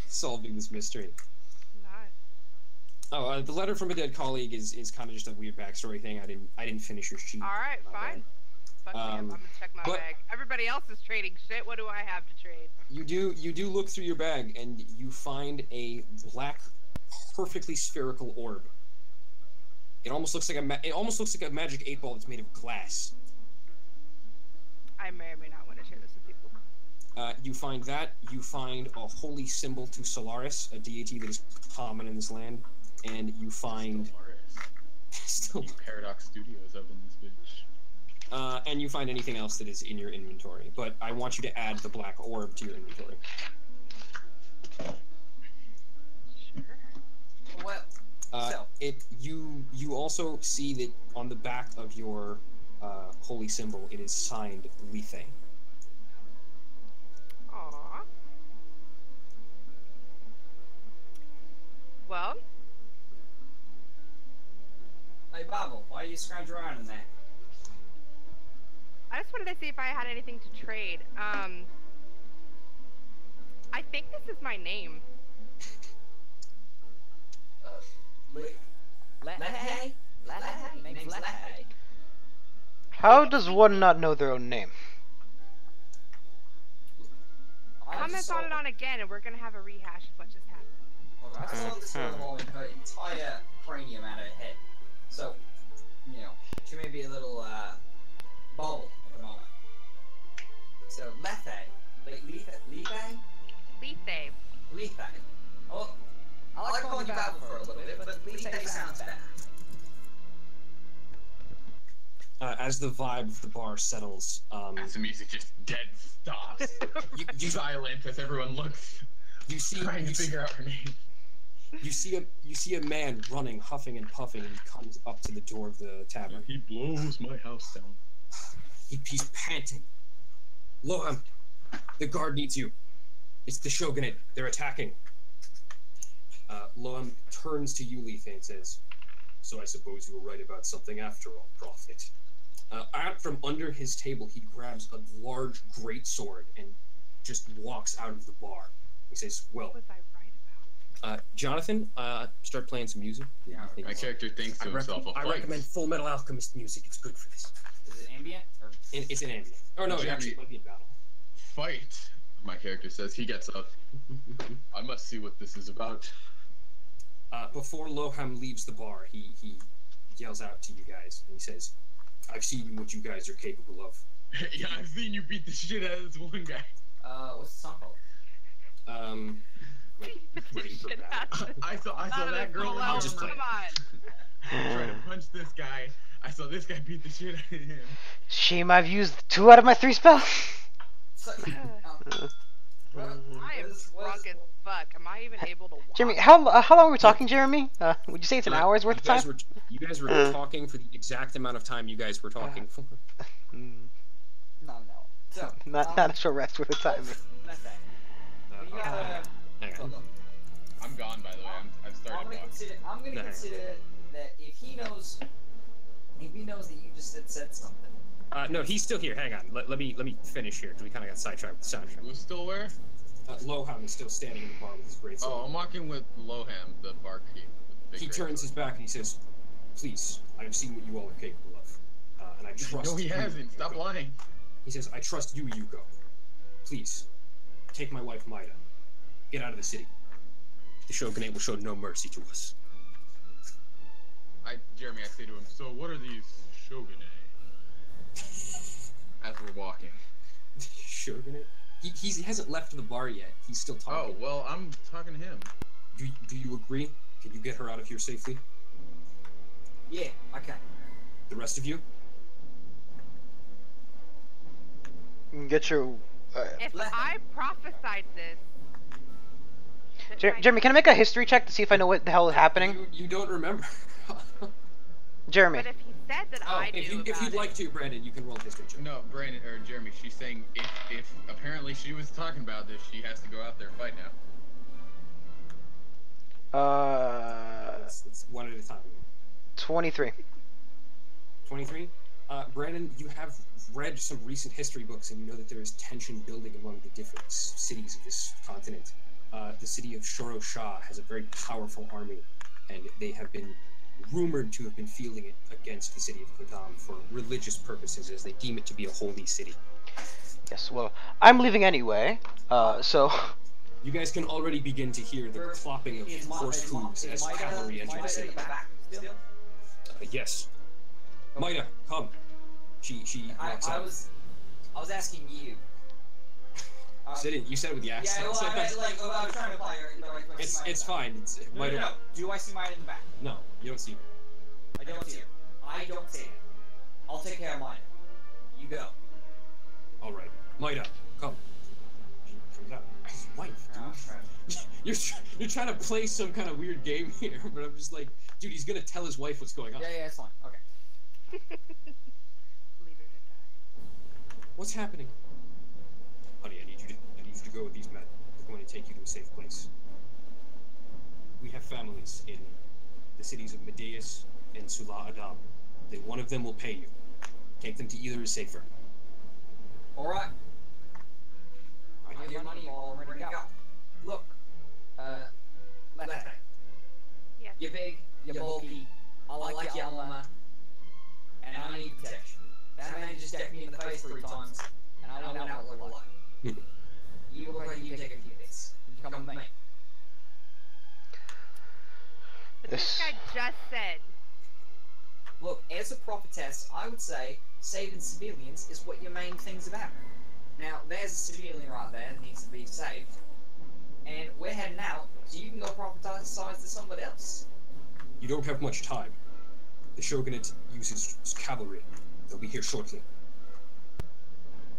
solving this mystery. Not. Oh, the letter from a dead colleague is kind of just a weird backstory thing. I didn't finish your sheet. All right, My fine. bad. Fuck me up. I'm gonna check my but- bag. Everybody else is trading shit. What do I have to trade? You do look through your bag and you find a black, perfectly spherical orb. It almost looks like a magic 8-ball that's made of glass. I may or may not want to share this with people. You find that. You find a holy symbol to Solaris, a deity that is common in this land, and you find still, Paradox Studios up in this bitch. and you find anything else that is in your inventory. But I want you to add the black orb to your inventory. Sure. Well, so You also see that on the back of your holy symbol, it is signed Lethe. Well, Hey, Babel, why are you scrounging around in there? I just wanted to see if I had anything to trade. I think this is my name. Lehe? Lehe? Name's Lehe. How does one not know their own name? Comment on it on again, and we're gonna have a rehash of what just happened. I saw this girl in her entire cranium out of her head. So, you know, she may be a little, bobbled at the moment. So, Lethe. Lethe? Lethe. Oh, I like calling you Babel for a little bit, but Lethe sounds better. As the vibe of the bar settles, As the music just dead stops. you Silent as everyone looks, trying to figure out her name. You see a man running, huffing and puffing, and he comes up to the door of the tavern. He blows my house down. He's panting. Loam, the guard needs you. It's the Shogunate. They're attacking. Loam turns to you, Lethe, and says, "So I suppose you were right about something after all, Prophet." Out from under his table, he grabs a large greatsword and just walks out of the bar. He says, "Well, What was I right about? Jonathan, start playing some music." Yeah, My character thinks to himself, I recommend Full Metal Alchemist music. It's good for this. Is it ambient? Or... It's an ambient. Oh no, it actually might be in battle. Fight, my character says. He gets up. I must see what this is about. Before Loham leaves the bar, he yells out to you guys, and he says, "I've seen what you guys are capable of." Yeah, I've seen you beat the shit out of this one guy. What's the song called? Ready for battle. I saw that girl in I'll armor just play it. Come on. trying to punch this guy. I saw this guy beat the shit out of him. Shame I've used 2 out of my 3 spells. So, I am drunk as fuck. Am I even able to walk? Jeremy, how long were we talking, Jeremy? Would you say it's an hour's worth of You guys time? You guys were talking for the exact amount of time you guys were talking for. no. So, Not a short rest worth of time. Lethe. You gotta... Hang on. I'm gone, by the way. I've started walking. I'm gonna consider that if he knows that you just said something. No, he's still here. Hang on. Let me finish here because we kind of got sidetracked with the soundtrack. Who's still where? Loham is still standing in the bar with his great sword. Oh, I'm walking with Loham, the barkeep. He turns his back and he says, "Please, I have seen what you all are capable of, and I trust." No, he you, hasn't. Stop Yugo." lying. He says, "I trust you, Yugo. Please, take my wife Maida. Get out of the city. The Shogunate will show no mercy to us." Jeremy, I say to him, "So what are these Shogunate?" As we're walking. Shogunate? He hasn't left the bar yet. He's still talking. Oh, well, I'm talking to him. Do you agree? Can you get her out of here safely? Yeah, I can. The rest of you? Get your. If I prophesied this... Jeremy, can I make a history check to see if I know what the hell is happening? You don't remember. Jeremy. But if he said that I knew if you'd like to, Brandon, you can roll a history check. No, Brandon, or Jeremy, she's saying if apparently she was talking about this, she has to go out there and fight now. It's one at a time. 23. 23? Brandon, you have read some recent history books, and you know that there is tension building among the different cities of this continent. The city of Shoro Shah has a very powerful army, and they have been rumored to have been fielding it against the city of Kodam for religious purposes, as they deem it to be a holy city. Yes, well, I'm leaving anyway, so... You guys can already begin to hear the clopping of horse hooves as cavalry enter the city. Yes. Maida, come. She walks I out. was asking you. Sit in. You said it with the accent. Yeah, well, I was trying to apply her. It's fine. Maida. No. Do I see mine in the back? No, you don't see her. I don't see her. I don't see it. I'll take care of mine. You go. All right, Maida, come. She comes out. Wife, dude. You're trying to play some kind of weird game here, but I'm just like, dude, he's gonna tell his wife what's going on. Yeah, it's fine. Okay. Leave her to die. What's happening? Honey, I need you to go with these men. They're going to take you to a safe place. we have families in the cities of Medeus and Sula Adam. That one of them will pay you. Take them to either is safer. Alright. I have your money all ready to go. Look, Lefty. Yes. You're big, you're bulky, I like your armor, and I need protection. That man just decked me in the face 3 times, and I don't know what we're like. You look like you can take a few bits. You come with me. This guy just said. Look, as a prophetess, I would say saving civilians is what your main thing's about. Now, there's a civilian right there that needs to be saved, and we're heading out, so you can go prophesize to somebody else. You don't have much time. The Shogunate uses cavalry. They'll be here shortly.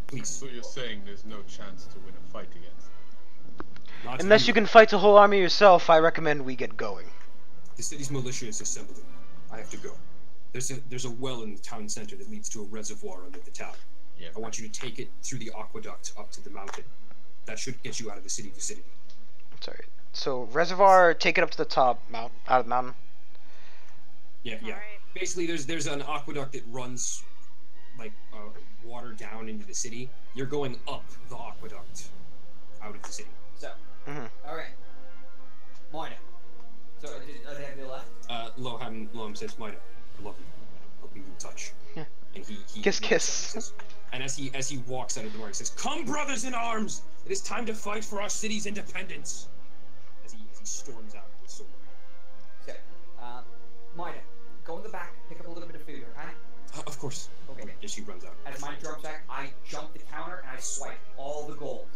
Please. So you're saying there's no chance to win a fight against them? Not Unless you can fight the whole army yourself, I recommend we get going. The city's militia is assembling. I have to go. There's a well in the town center that leads to a reservoir under the town. Yeah. I want you to take it through the aqueduct up to the mountain. That should get you out of the city vicinity. Sorry. So reservoir, take it up to the top, out of the mountain. Yeah. Alright. Basically, there's an aqueduct that runs like water down into the city. You're going up the aqueduct out of the city. So, alright. Moida. So, are they have you left? Loam says, Maida, I love you. I'll be in touch. Yeah. And he Kiss, kiss. And as he walks out of the door, he says, "Come, brothers in arms! It is time to fight for our city's independence." As he storms out with his sword. Okay. Maida, go in the back, pick up a little bit of food, okay? Of course. Okay. As she runs out. As my drops back, I jump the counter and I swipe all the gold.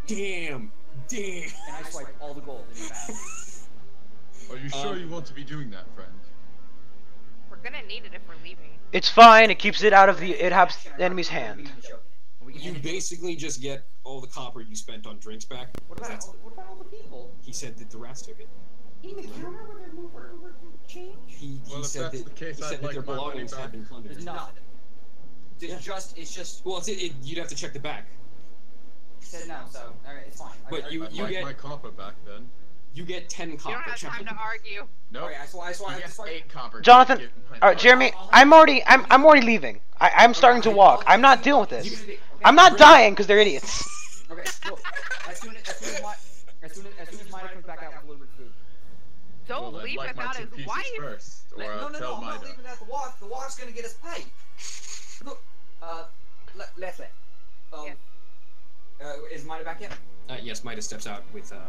Damn. And I swipe all the gold in the bag. Are you sure you want to be doing that, friend? We're gonna need it if we're leaving. It's fine. It keeps it out of the the enemy's hand. You basically just get all the copper you spent on drinks back. What about all the people? He said that the rats took it. In the counter where change? He Well, if said that's that, the case, he I'd said that like their my money belongings back. had been plundered. There's nothing. It's just. Well, you'd have to check the back. He said no, so alright, it's fine. But I'd you like get my copper back then. you get 10 You copper. don't have Check time it. to argue. No. Okay, I He gets 8 copper. Jonathan, Give my Alright, money. Jeremy, I'm already leaving. I'm starting to walk. I'm not dealing with this. I'm not dying because they're idiots. Okay, look. As soon as Maida comes back out with a little bit of food. Don't Well, I'd leave like my without 2 his pieces wife. first, or No, I'll tell I'm not Maida. leaving at the walk. The walk's gonna get us paid. Look, Leslie. Yes. Is Maida back yet? Yes, Maida steps out with a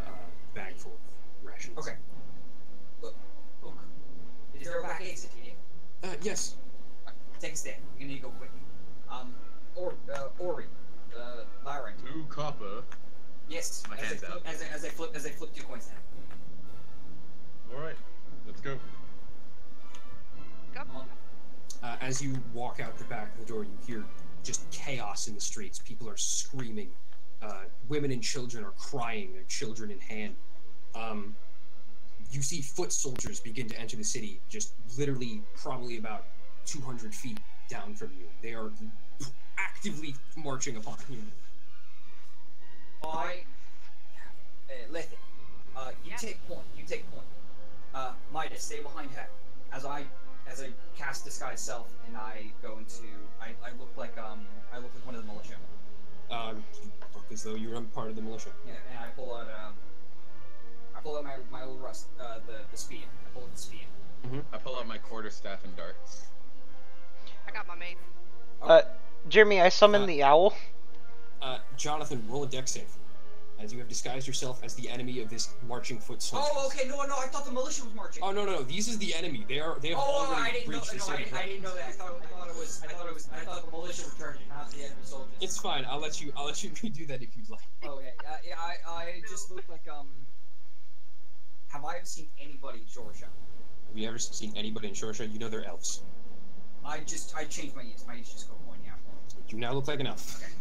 bag full of rations. Okay. Look. Is there a back exit here? Yes. Take a step. You're gonna need to go quick. Ori. Lyron. 2 copper. Yes. My hands out. As they flip 2 coins down. Alright, let's go. Go. As you walk out the back of the door, you hear just chaos in the streets. People are screaming. Women and children are crying, their children in hand. You see foot soldiers begin to enter the city, just literally probably about 200 feet down from you. They are actively marching upon you. Lethe. You take point. Maida, stay behind her. As I cast disguise self and I go into I look like one of the militia. You look as though you're part of the militia. Yeah, and I pull out my old rust the spear. I pull out the spear. I pull out my quarterstaff and darts. I got my mace. Jeremy, I summon the owl. Jonathan, roll a dex save. As you have disguised yourself as the enemy of this marching foot soldier. Oh, okay, no, I thought the militia was marching. Oh no, these is the enemy. They have already breached the city. I didn't know that. I thought the militia were charging, not the enemy soldiers. It's fine. I'll let you redo that if you'd like. Okay, yeah, I just look like have I ever seen anybody in Shorsha? Have you ever seen anybody in Shorsha? You know they're elves. I changed my ears. My ears just go pointing out. You now look like an elf. Okay.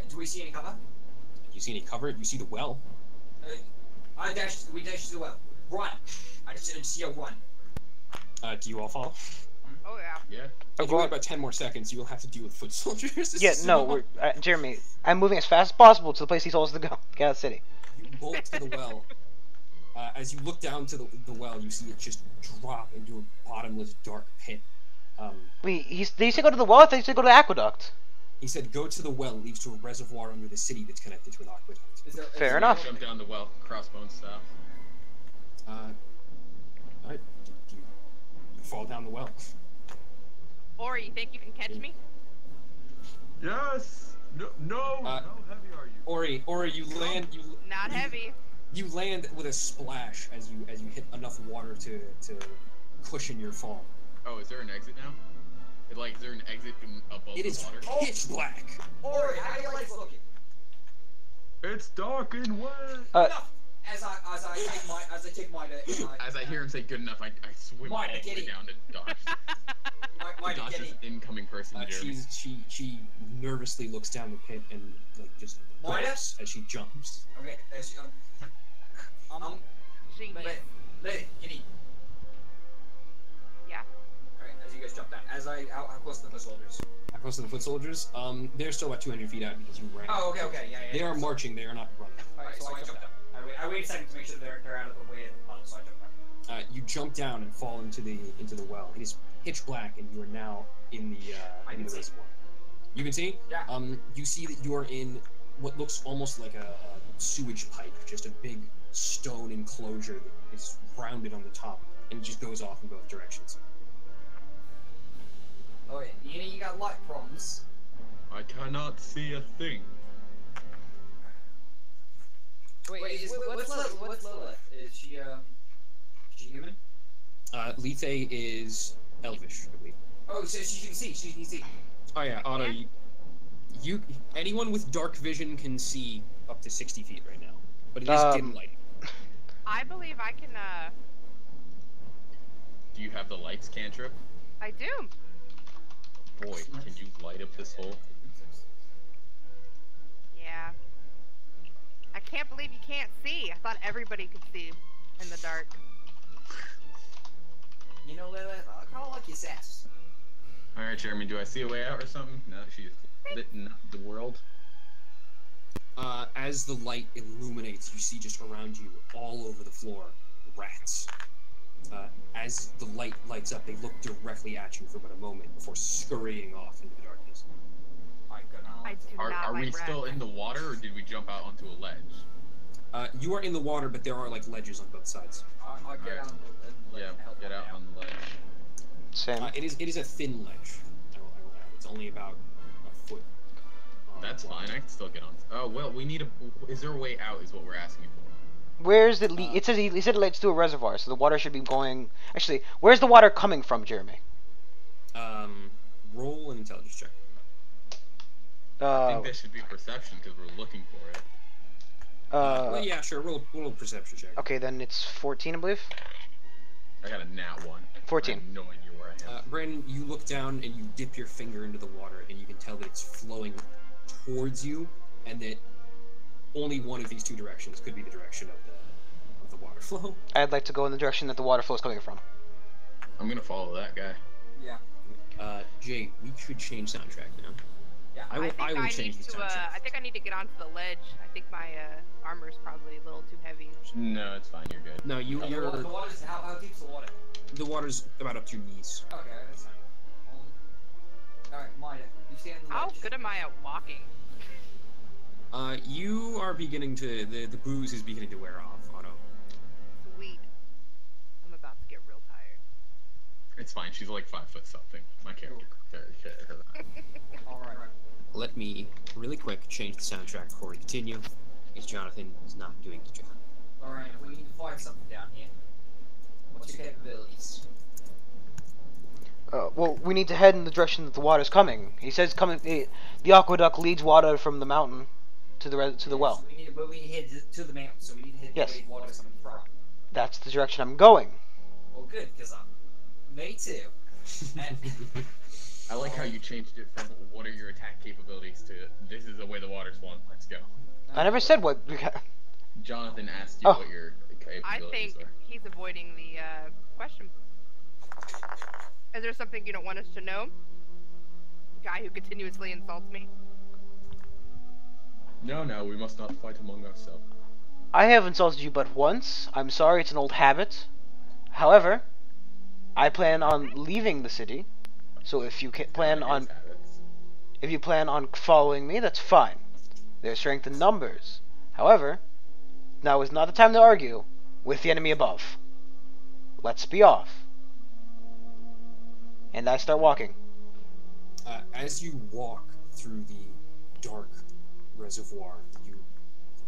Do we see any cover? Do you see any cover? You see the well. We dash to the well. Run! I just see a run. Do you all follow? Oh yeah. Yeah. If you wait about 10 more seconds, you'll have to deal with foot soldiers. Yeah, no, Jeremy, I'm moving as fast as possible to the place he told us to go. Get out of the city. bolt to the well. As you look down to the well, you see it just drop into a bottomless, dark pit. Wait, did he say go to the well? I thought he said go to the aqueduct. He said, "Go to the well. It leads to a reservoir under the city that's connected to an aqueduct." Fair enough. Jump down the well, crossbones style. Alright. You fall down the well. Or you think you can catch me? Yes. No. How heavy are you? Ori, you land. Not heavy. You land with a splash as you hit enough water to cushion your fall. Oh, is there an exit now? Is there an exit above It the is water? pitch black. Ori, how are your legs looking? It's dark and wet. Enough. As I take my As I hear him say good enough, I swim all Mine, the way Kitty. down to dodge. Dodge is incoming person, Jeremy. She nervously looks down the pit and just Moira? laughs as she jumps. Okay, Genius. Kitty. Yeah. Alright, as you guys jump down. How close to the soldiers? How close to the foot soldiers? They're still about 200 feet out because you ran. Oh, okay, yeah. They are marching. They are not running. Alright, so I jumped down. I wait a second to make sure they're out of the way of the puddle, so I jumped down. You jump down and fall into the well. It is pitch black, and you are now in the reservoir. You can see. Yeah. You see that you are in what looks almost like a sewage pipe, just a big stone enclosure that is rounded on the top, and it just goes off in both directions. Oh, yeah. You got light problems. I cannot see a thing. Wait, what's Lilith? Is she human? Lethe is elvish, I believe. Oh, so she can see. Oh yeah, Otto. You anyone with dark vision can see up to 60 feet right now, but it is dim lighting. I believe I can, Do you have the lights cantrip? I do. Boy, can you light up this hole? Yeah. I can't believe you can't see. I thought everybody could see in the dark. You know, Lilith, I kind of like your sass. Alright, Jeremy, do I see a way out or something? No, she's lit in the world. As the light illuminates, you see just around you, all over the floor, rats. As the light lights up, they look directly at you for about a moment before scurrying off into the darkness. I do not Are like we rats. still in the water, or did we jump out onto a ledge? You are in the water, but there are ledges on both sides. I'll get out and Yeah, help get out on the ledge. Same. It is a thin ledge. I will add. It's only about a foot. That's wide. fine, I can still get on. Oh, well, we need is there a way out is what we're asking for. Where's the it says he said it leads to a reservoir, so the water should be going. Actually, where's the water coming from, Jeremy? Roll an intelligence check. I think that should be perception, because we're looking for it. Well, yeah, sure. Roll a perception check. Okay, then it's 14, I believe. I got a nat 1. 14. I have no idea where I am. Brandon, you look down and you dip your finger into the water, and you can tell that it's flowing towards you, and that only one of these two directions could be the direction of the water flow. I'd like to go in the direction that the water flow is coming from. I'm gonna follow that guy. Yeah. Jay, we should change soundtrack now. Yeah. I will change the soundtrack. I think I need to get onto the ledge. I think my armor's probably a little too heavy. No, it's fine. You're good. No, you're The water's, how deep's the water? the water's about up to your knees. Okay, that's fine. Alright, Mida, you stay on the How ledge. good am I at walking? You are beginning to the booze is beginning to wear off, Otto. Sweet. I'm about to get real tired. It's fine. She's like 5 foot something. My character. Alright. Let me really quick change the soundtrack before we continue, because Jonathan is not doing his job. Alright, we need to find something down here. What's your capabilities? Well, we need to head in the direction that the water's coming. He says coming. The aqueduct leads water from the mountain to the well. So we need to head to the mountain, so we need to head Yes. the way water's coming from. That's the direction I'm going. Well, good, because me too. And, I like how you changed it from what are your attack capabilities to this is the way the water's flowing. Let's go. I never said what. Jonathan asked you Oh. what your I capabilities think are. he's avoiding the question. Is there something you don't want us to know? Guy who continuously insults me. No, we must not fight among ourselves. I have insulted you but once. I'm sorry, it's an old habit. However, I plan on leaving the city. So if you plan on following me, that's fine. There's strength in numbers. However, now is not the time to argue with the enemy above. Let's be off. And I start walking. As you walk through the dark reservoir, you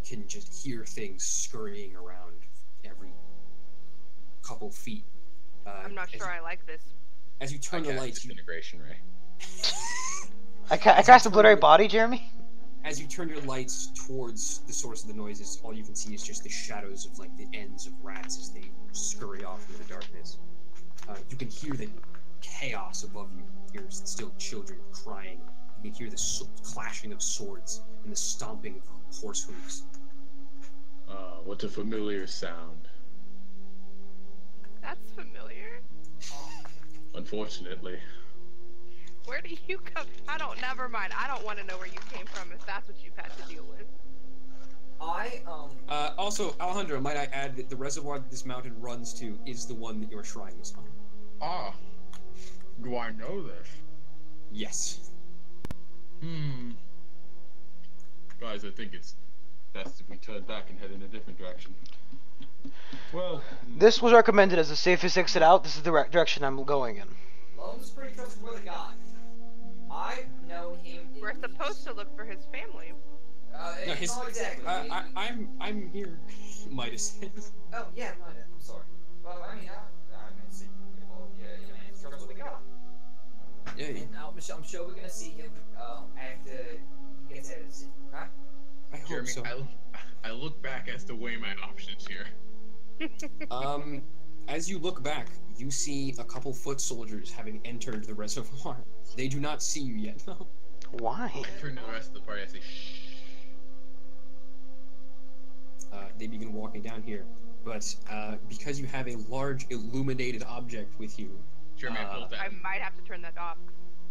can just hear things scurrying around every couple feet. I'm not sure I like this. As you turn the lights, Disintegration ray. I cast Obliterate Body, Jeremy? As you turn your lights towards the source of the noises, all you can see is just the shadows of like the ends of rats as they scurry off into the darkness. You can hear the chaos above you. You hear still children crying. You can hear the clashing of swords and the stomping of horse hooves. What a familiar sound. That's familiar. Unfortunately. Where do you come? Never mind. I don't want to know where you came from if that's what you've had to deal with. Also, Alejandro, might I add that the reservoir that this mountain runs to is the one that your shrine is on. Ah. Do I know this? Yes. Guys, I think it's best if we turn back and head in a different direction. Well, This was recommended as the safest exit out. This is the direction I'm going in. Lowe's pretty trustworthy guy. I've known him. We're supposed to look for his family. No, Not exactly. I'm here, Midas. Oh yeah, I'm sorry. Well, I mean, see, your man's trustworthy guy. Yeah. And I'm sure we're gonna see him after he gets out of the city. Okay? I hope Jeremy, so. I look back as to weigh my options here. As you look back, you see a couple foot soldiers having entered the reservoir. They do not see you yet, though. Why? I turn to the rest of the party. I say, shh. They begin walking down here, but because you have a large illuminated object with you, Jeremy, I bolt at I him. might have to turn that off.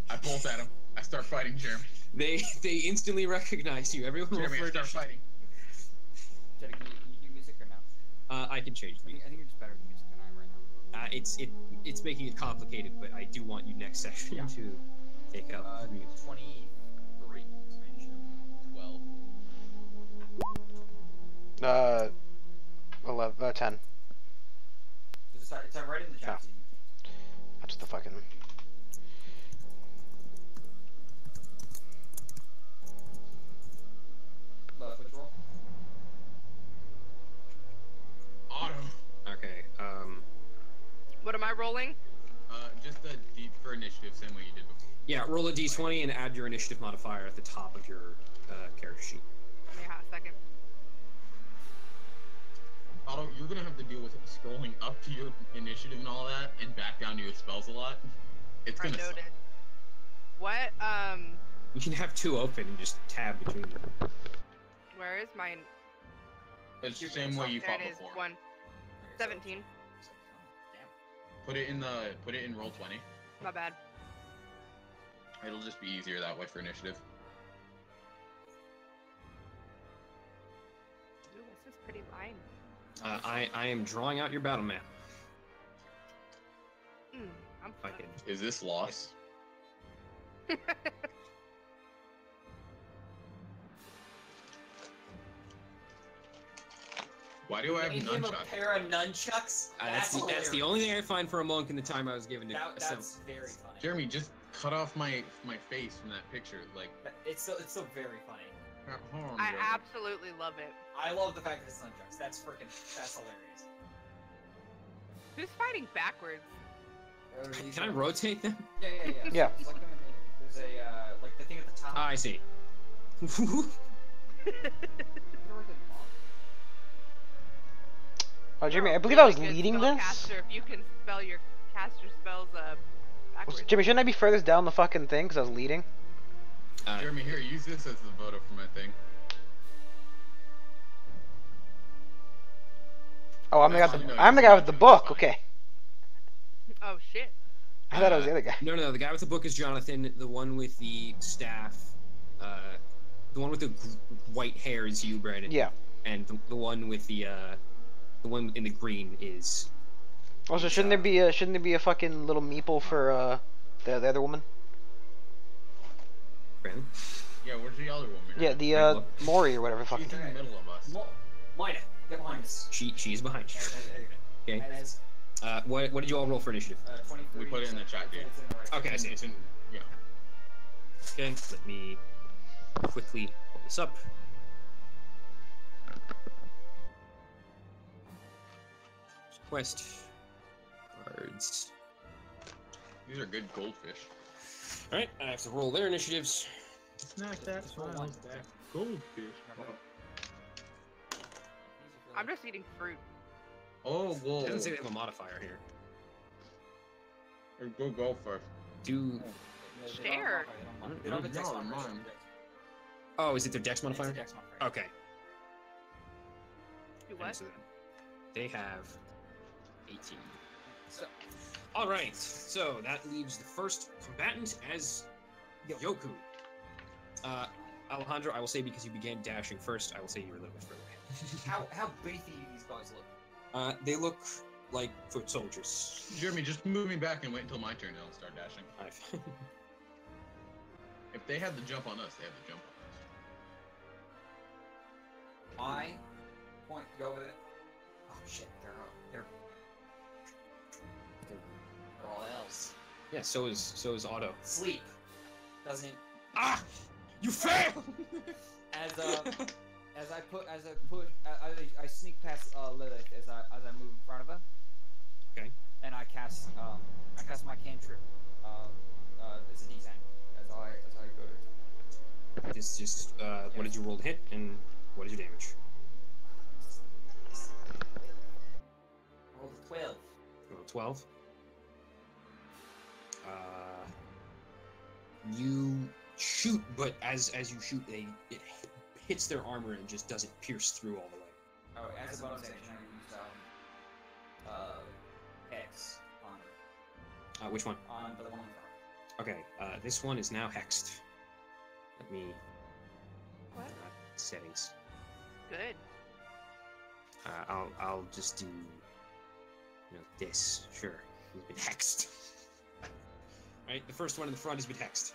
I bolt at him. I start fighting Jeremy. they instantly recognize you. Everyone will Jeremy, I refer start to fighting. Jenny, can you do music or no? I can change the music. I think you're just better at music than I am right now. It's making it complicated, but I do want you next session to take up music. 23. 12. 10. It's right in the chat. That's the fucking... Which roll? Auto. Okay. What am I rolling? Just a deep for initiative, same way you did before. Yeah, roll a d20 and add your initiative modifier at the top of your character sheet. Give me a second. Otto, you're gonna have to deal with scrolling up to your initiative and all that, and back down to your spells a lot. It's I gonna noted. suck. What? You can have two open and just tab between them. Where is mine? It's the same way you There fought it is. before. 17. Put it in roll 20. My bad. It'll just be easier that way for initiative. Ooh, this is pretty line. I am drawing out your battle map. I'm If I can. Is this loss? Why do I have Gave him a nunchucks? pair of nunchucks? That's the only thing I find for a monk in the time I was given to That's very funny. Jeremy, just cut off my face from that picture. Like, It's still very funny. I absolutely love it. I love the fact that it's nunchucks. That's hilarious. Who's fighting backwards? Can I rotate them? Yeah. Yeah. There's there's a like the thing at the top. Ah, I see. Oh, Jeremy, I You're a believe I was really good leading this. spellcaster if you can spell your caster spells backwards. Jimmy, shouldn't I be furthest down the fucking thing because I was leading? Jeremy, here, use this as the photo for my thing. Oh, I'm the guy with the book. Okay. Oh shit. I thought I was the other guy. No. The guy with the book is Jonathan. The one with the staff, the one with the white hair is you, Brandon. Yeah. and the one with the one in the green is. Also, shouldn't there be a fucking little meeple for the other woman? Brandon? Yeah, where's the other woman? Yeah, the Mori or whatever. She's Fucking. in the middle of us. Moira, get behind us. She's behind you. Okay. That is, What did you all roll for initiative? 23. We put it in the chat, dude. It's in the right. Okay, I see. It's in, yeah. Okay, let me quickly pull this up. Quest cards. These are good goldfish. All right, I have to roll their initiatives. Snack that Just roll smile, one. that goldfish. I'm just eating fruit. Oh, whoa. It doesn't say they have a modifier here. Hey, go goldfish. Do Share. They don't have a dex No, modifier. mine. oh, is it their dex It's modifier? a dex modifier. Okay. Do what? So they have 18. So, All right, so that leaves the first combatant as Yoku. Alejandro, I will say because you began dashing first, I will say you're a little bit further ahead. how beefy do these guys look? They look like foot soldiers. Jeremy, just move me back and wait until my turn and I'll start dashing. I've If they have the jump on us, they have the jump on us. My point, go with it. Oh shit, they're all else. yeah, so is Otto. Sleep doesn't Ah! You fail! I sneak past Lilith as I move in front of her. Okay. And I cast my cantrip. It's a D10 as I go to. It's just what did you roll to hit and what is your damage? Roll 12. Roll 12. You shoot, but as you shoot, it hits their armor and just doesn't pierce through all the way. Oh, as a bonus action, I use X Which one? on the one in front. Okay, this one is now hexed. Let me What? settings. Good. I'll just do this. Sure, he's been hexed. Right, the first one in the front has been hexed.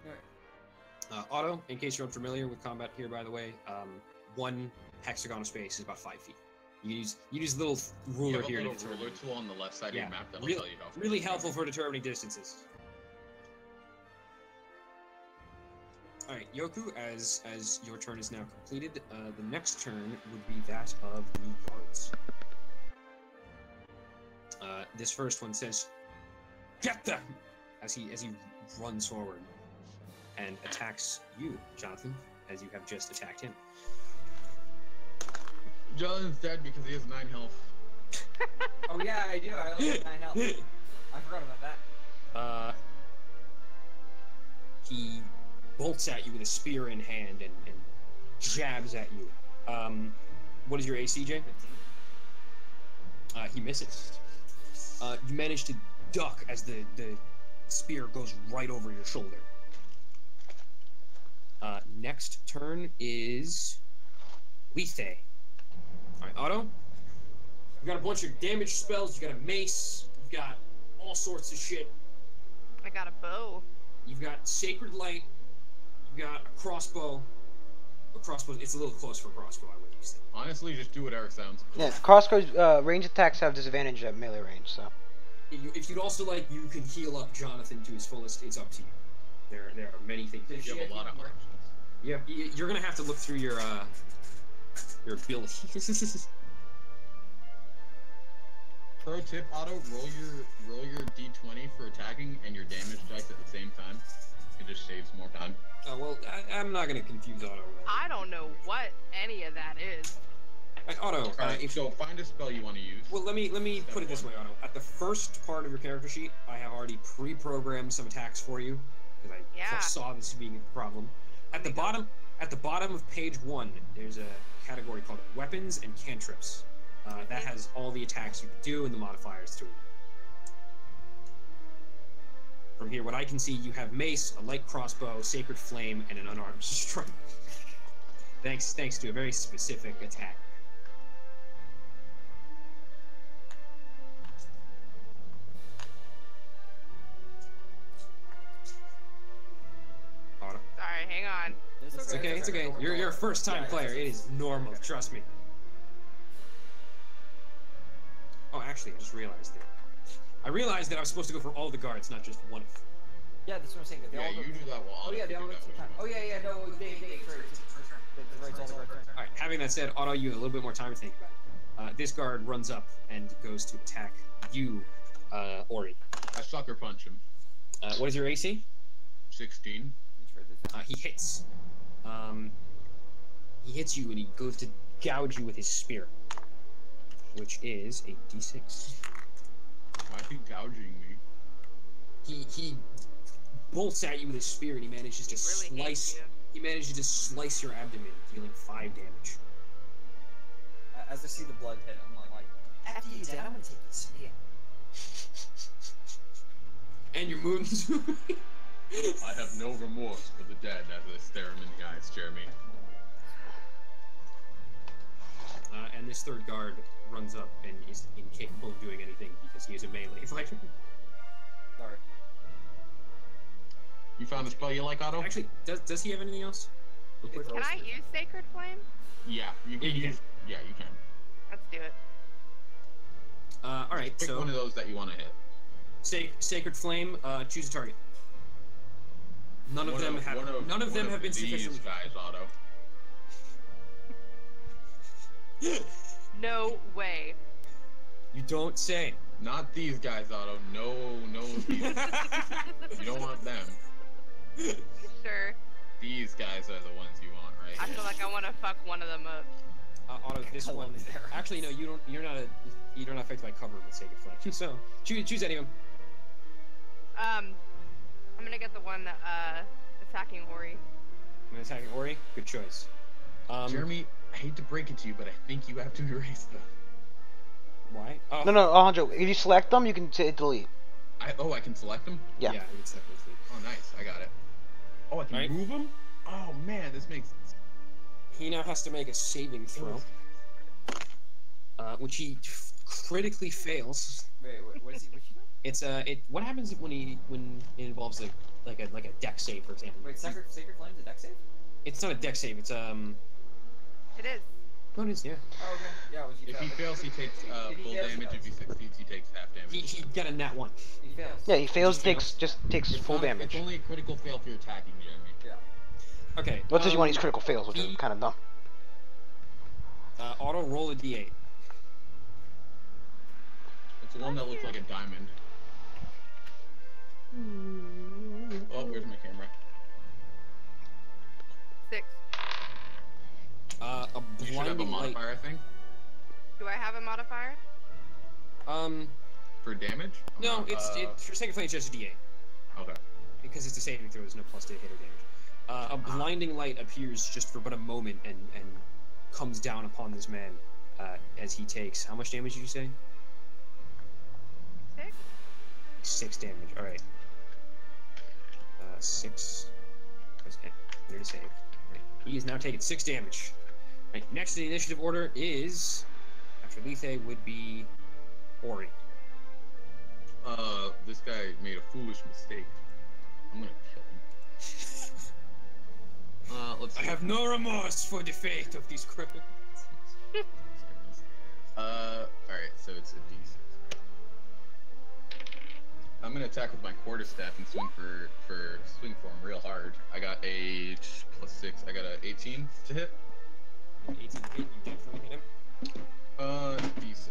Alright. Otto, in case you're unfamiliar with combat here, by the way, one hexagon of space is about 5 feet. You use a little ruler You have a here to little determine. ruler tool on the left side of Yeah, your map that'll really, tell you how far really you can helpful go. for determining distances. Alright, Yoku, as your turn is now completed, the next turn would be that of the guards. This first one says, "Get them!" as he runs forward and attacks you, Jonathan, as you have just attacked him. Jonathan's dead because he has 9 health. Oh yeah, I do. I only have 9 health. I forgot about that. He bolts at you with a spear in hand and jabs at you. What is your AC, Jay? 15. He misses. You manage to duck as the spear goes right over your shoulder. Next turn is Lethe. Alright, Otto. You got a bunch of damage spells, you got a mace, you've got all sorts of shit. I got a bow. You've got Sacred Light, you've got a crossbow. A crossbow, it's a little close for a crossbow, I would use it. Honestly, just do whatever sounds cool. Yeah, crossbows range attacks have disadvantage at melee range, so. If you'd also like, you can heal up Jonathan to his fullest, it's up to you. There are many things. You have a lot of options. Yeah, you're gonna have to look through your abilities. Pro tip, Otto, roll your d20 for attacking and your damage dice at the same time. It just saves more time. Well, I'm not gonna confuse Otto. I don't know what any of that is. Otto, Alright, so find a spell you want to use. well, let me put it this way, Otto. At the first part of your character sheet, I have already pre-programmed some attacks for you because I Yeah. foresaw this being a problem. At the bottom of page 1, there's a category called weapons and cantrips. That has all the attacks you can do and the modifiers to it. From here, what I can see, you have mace, a light crossbow, sacred flame, and an unarmed strike. Thanks to a very specific attack. Auto. Sorry, hang on. It's okay. It's okay. You're a first-time player. It is normal. Trust me. Oh, actually, I just realized it. I realized that I was supposed to go for all the guards, not just one of them. Yeah, that's what I'm saying. They Yeah, all go you do that while Oh Otto yeah, they can all do go that at the when same you time. want. Oh yeah, they for sure. The rights all the right turn. All right. Having that said, Otto, you have a little bit more time to think about it. This guard runs up and goes to attack you, Ori. I sucker punch him. What is your AC? 16. He hits. He hits you and he goes to gouge you with his spear, which is a d6. Why is he gouging me? He bolts at you with his spear and he manages to Really hates slice. you. He manages to slice your abdomen, dealing 5 damage. As I see the blood hit, I'm like, after you're dead, I'm gonna take this spear. And your moon's I have no remorse for the dead as I stare him in the eyes, Jeremy. And this third guard runs up and is incapable of doing anything because he is a melee fighter. Sorry. You found the spell you like, Otto? Actually, does he have anything else? Real quick. Can I use Sacred Flame? Yeah, you can Yeah, you use. Yeah, you can. Let's do it. All right, Pick so one of those that you want to hit. Sacred Flame. Choose a target. None of them have been these sufficiently. guys, Otto. No way. You don't say. Not these guys, Otto. No, these. You don't want them. Sure. These guys are the ones you want, right? I feel like I want to fuck one of them up. Otto, this one. Actually, no. You don't. You're not affected by cover with Sacred Flame. So choose any of them. I'm gonna get the one that attacking Ori. I'm attacking Ori. Good choice. Jeremy, I hate to break it to you, but I think you have to erase them. Why? Oh, No, Alejandro. If you select them, you can hit delete. I can select them? Yeah. Yeah, it's definitely. Oh, nice. I got it. Oh, I can Right. move them? Oh, man, this makes sense. He now has to make a saving throw, which he critically fails. Wait, what is he? What you doing? It's What happens when it involves a deck save, for example? Wait, Sacred Flame's a deck save? It's not a deck save. It's It is. No, it is. Yeah. Oh, okay. Yeah, it was If he fails, he takes If he full fails, he damage. If he does. succeeds, he takes half damage. He got a nat 1. He fails. Yeah, he fails. Just Takes It's full not- damage. It's only a critical fail if you're attacking, Jeremy. Yeah. Okay. Well, it says you want these critical fails, which he- is kind of dumb. Auto roll a d8. It's the one that looks like a diamond. Oh, where's my camera? 6. A You should have a blinding light. modifier, I think, Do I have a modifier? for damage. No, it's for Sacred Flame. It's just a d8 Okay. because it's a saving throw. There's no plus to hit or damage. A blinding light appears just for but a moment and comes down upon this man as he takes. How much damage did you say? 6? 6 damage. All right. 6. Press enter to save. Right. He is now taking 6 damage. Right. Next in the initiative order is after Lethe would be Ori. This guy made a foolish mistake. I'm gonna kill him. Let's see. I have no remorse for the fate of these criminals. Alright, so it's a d6. I'm gonna attack with my quarterstaff and swing for him real hard. I got a +6. I got a 18 to hit. 18 to hit, you definitely hit him. D6.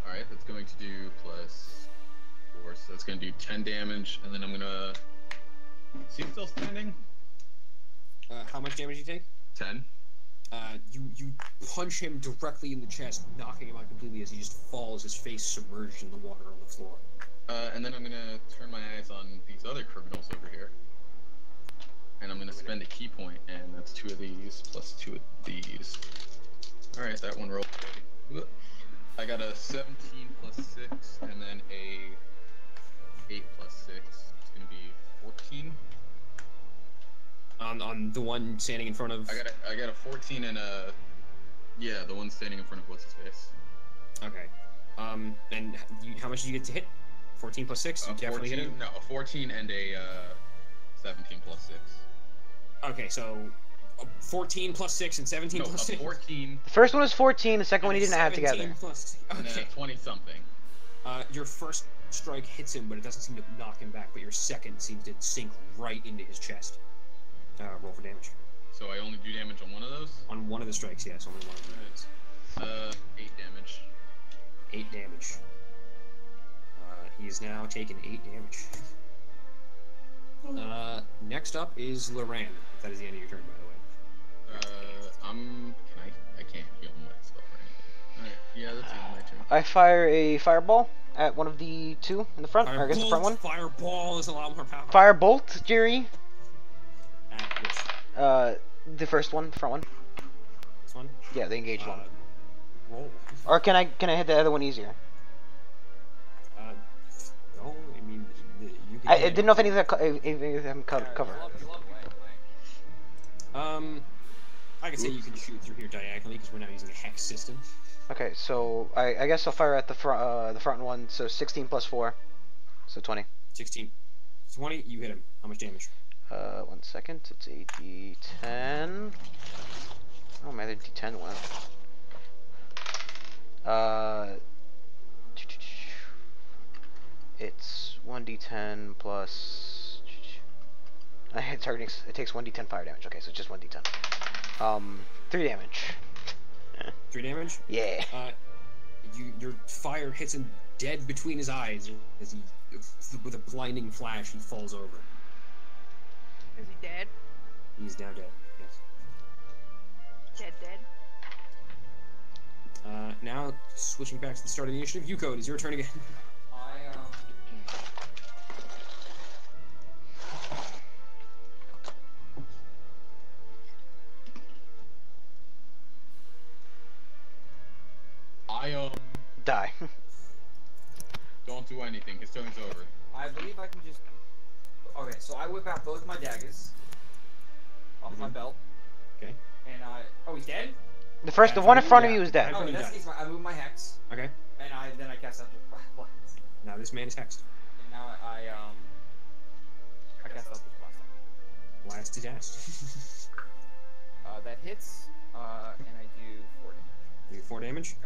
Alright, that's going to do +4, so that's gonna do 10 damage, and then I'm gonna. Is he still standing? How much damage do you take? 10. You punch him directly in the chest, knocking him out completely as he just falls, his face submerged in the water on the floor. And then I'm gonna turn my eyes on these other criminals over here. And I'm gonna spend a key point, and that's 2 of these plus 2 of these. Alright, that one rolled. I got a 17 plus 6, and then a 8 plus 6. It's gonna be 14. On the one standing in front of. I got a 14 and a. Yeah, the one standing in front of what's his face. Okay. And how much did you get to hit? 14 plus 6? You definitely hit him? No, a 14 and a 17 plus 6. Okay, so 14 plus 6 and 17 No, plus a 6? 14 The first one was 14. The second one he didn't have 17 together. Plus, and then okay. a 20 something. Your first strike hits him, but it doesn't seem to knock him back, but your second seems to sink right into his chest. Roll for damage. So I only do damage on one of those? On one of the strikes, yes, only one of them. 8 damage. 8 damage. He is now taken 8 damage. Next up is Loran. That is the end of your turn, by the way. I can't heal myself or anything. Alright, yeah, that's the end of my turn. I fire a fireball at one of the two in the front. Or I guess the front one. Fireball is a lot more powerful. Firebolt, Jerry. At which? The first one, front one. This one? Yeah, the engaged one. Roll. Or can I hit the other one easier? No, I mean, you can. I didn't know if any of them cover. I can say you can shoot through here diagonally because we're now using a hex system. Okay, so I guess I'll fire at the front one. So 16 plus 4, so 20. 16. 20, you hit him. How much damage? 1 second. It's a D10. Oh, my other D10 went. It's 1d10 plus. It takes 1d10 fire damage. Okay, so it's just 1d10. 3 damage. 3 damage? Yeah. Your fire hits him dead between his eyes as he, with a blinding flash, he falls over. Is he dead? He's now dead. Yes. Dead. Now switching back to the start of the initiative. Yuko, it is your turn again. I Die. don't do anything. His turn's over. I believe I can just. Okay, so I whip out both my daggers off my belt. Okay. And I. Oh, he's dead? The one in front of you is dead. Oh, Everybody in that dies. case, I move my hex. Okay. And then I cast out the blast. Now this man is hexed. And now I cast out the blast. Blast his ass. That hits. And I do 4 damage. You do 4 damage.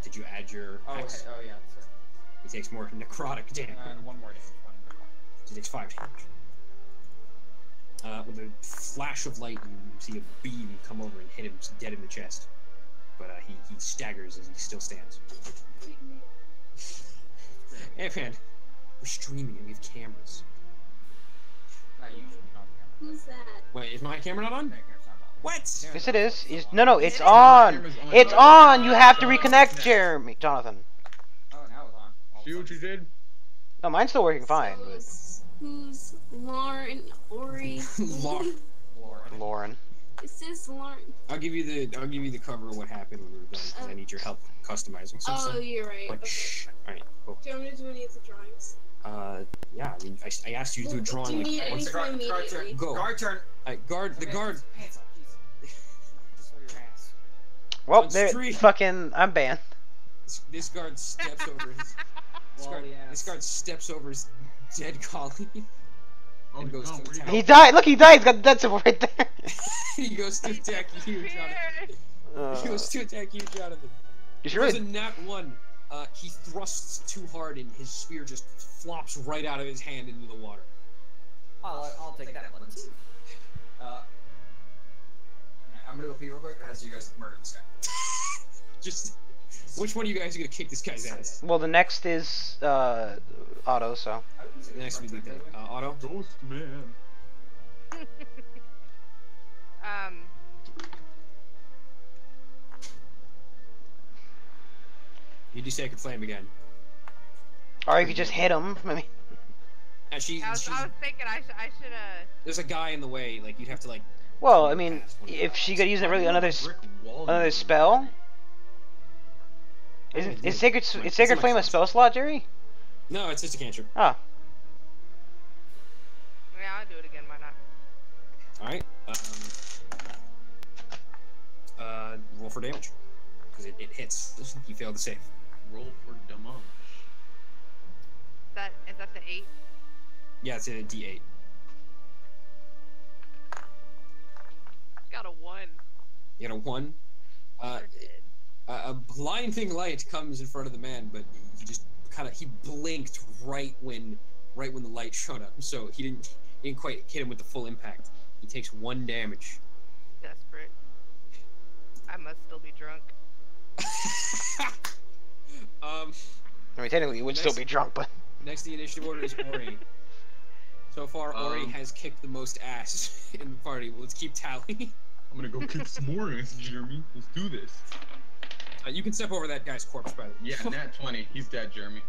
Did you add your Oh, hex? okay. Oh yeah, sorry. He takes more necrotic damage. And 1 more damage. So he takes 5 damage. With a flash of light, you see a beam come over and hit him dead in the chest. But he staggers as he still stands. Hey, man, we're streaming and we have cameras. Not usually, not the camera. Who's that? Wait, is my camera not on? No, camera's not on. What? Yes, it is. No, it's on. It's on. You have to reconnect, Jeremy. Jonathan. Oh, now it's on. See what you did? No, mine's still working fine. Who's Lauren? Ori? Lauren. Lauren. It says Lauren. I'll give you the cover of what happened when we were done. 'Cause I need your help customizing some Oh, stuff. you're right. But Okay. shh. All right, cool. Do you want me to do any of the drawings? Yeah. I mean, I asked you to do a Do drawing. you need Like, anything Guard immediately? turn. Go. Guard turn. guard the guard. Pants up, jeez. Just for your ass. Well, On there. street. Fucking. I'm banned. This guard steps over his. This guard steps over his dead colleague. Oh, And goes no, to where'd he attack. go? He died. Look, he died. He's got the death symbol right there. He goes to attack you, Jonathan. He goes to attack you, Jonathan. You It should was a really. nat 1. He thrusts too hard and his spear just flops right out of his hand into the water. I'll take that one. I'm gonna go pee real quick as you guys murder this guy. Just, which one of you guys are gonna kick this guy's ass? Well, the next is Otto. So. Next we leave that. Otto? Ghost man. You do Sacred Flame again. Or you could just hit him. I mean. And I was thinking I should have. there's a guy in the way, like, you'd have to, like... Well, I mean, if she could use another spell. Is Sacred Flame a spell slot, Jerry? No, it's just a cantrip. Ah. Yeah, I'll do it again. Why not? Alright. Roll for damage. Because it hits. You failed to save. Roll for damage. Is that the 8? Yeah, it's a D8. Got a 1. You got a 1. Sure did. A blinding light comes in front of the man, but he just he blinked right when the light showed up. So he didn't quite hit him with the full impact. He takes 1 damage. Desperate. I must still be drunk. I mean, technically, you would still be drunk, but. Next in the initiative order is Ori. So far, Ori has kicked the most ass in the party. Well, let's keep tally. I'm gonna go kick some more ass, Jeremy. Let's do this. You can step over that guy's corpse, by the way. Yeah, nat 20. He's dead, Jeremy.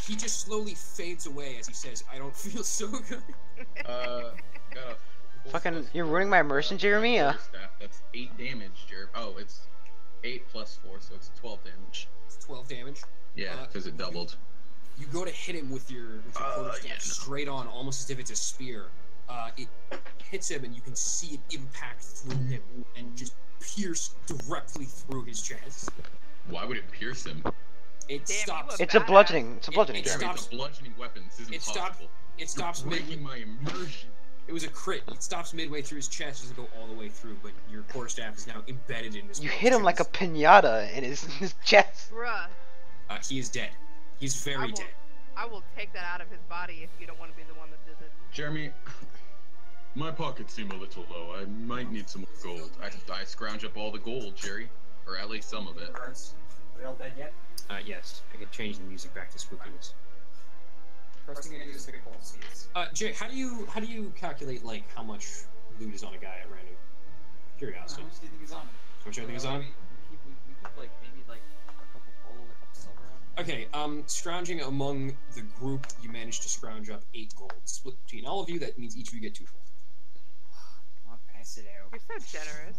He just slowly fades away as he says, "I don't feel so good." Got a Fucking, you're ruining my immersion, Jeremy. Staff. That's 8 damage, Jeremy. Oh, it's 8 plus 4, so it's 12 damage. It's 12 damage. Yeah, because it doubled. You go to hit him with your quarterstaff straight on, almost as if it's a spear. It hits him, and you can see it impact through him and just pierce directly through his chest. Why would it pierce him? It Damn, stops. It's a bludgeoning. It's a bludgeoning. It Jeremy. Jeremy, it's a bludgeoning weapon. This isn't possible. It stops You're breaking my immersion. It was a crit. It stops midway through his chest, doesn't go all the way through, but your quarterstaff is now embedded in his. You hit him like a pinata in his chest. Bruh. He is dead. He's very dead. I will take that out of his body if you don't want to be the one that does it. Jeremy, my pockets seem a little low. I might need some more gold. I scrounge up all the gold, Jerry. Or at least some of it. Are they all dead yet? Yes. I can change the music back to spookiness. First thing I do is pick a ball seeds. Jay, how do you calculate like how much loot is on a guy at random? How Curiosity. much do you think is on him? How much do you think is on him? We keep like maybe like a couple gold, a couple silver on him. Okay, scrounging among the group, you managed to scrounge up 8 gold. Split between all of you, that means each of you get 2 I'll pass it out. You're so generous.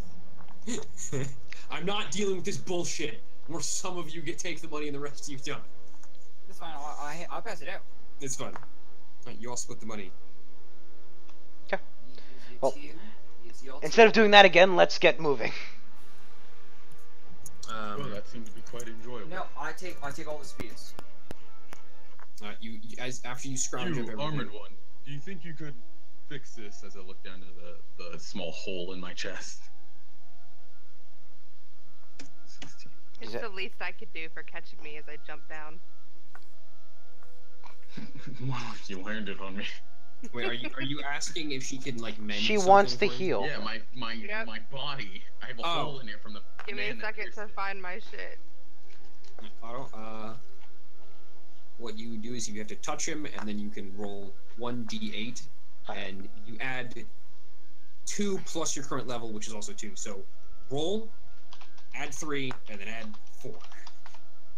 gold. I'm not dealing with this bullshit where some of you take the money and the rest of you don't. That's fine. I'll pass it out. It's fun. Right, you all split the money. Well, instead of doing that again, let's get moving. Well, that seemed to be quite enjoyable. No, I take all the spears. After you scrounge up You, everything. armored one, do you think you could fix this as I look down to the small hole in my chest? 16. It's the least I could do for catching me as I jump down. Wow, you landed on me. Wait, are you asking if she can like mend? She something wants to for you? heal. Yeah, my body. I have a hole in it from the. Give me a man that second pierced to it. find my shit. What you do is you have to touch him, and then you can roll 1d8, and you add 2 plus your current level, which is also 2. So roll, add 3, and then add 4.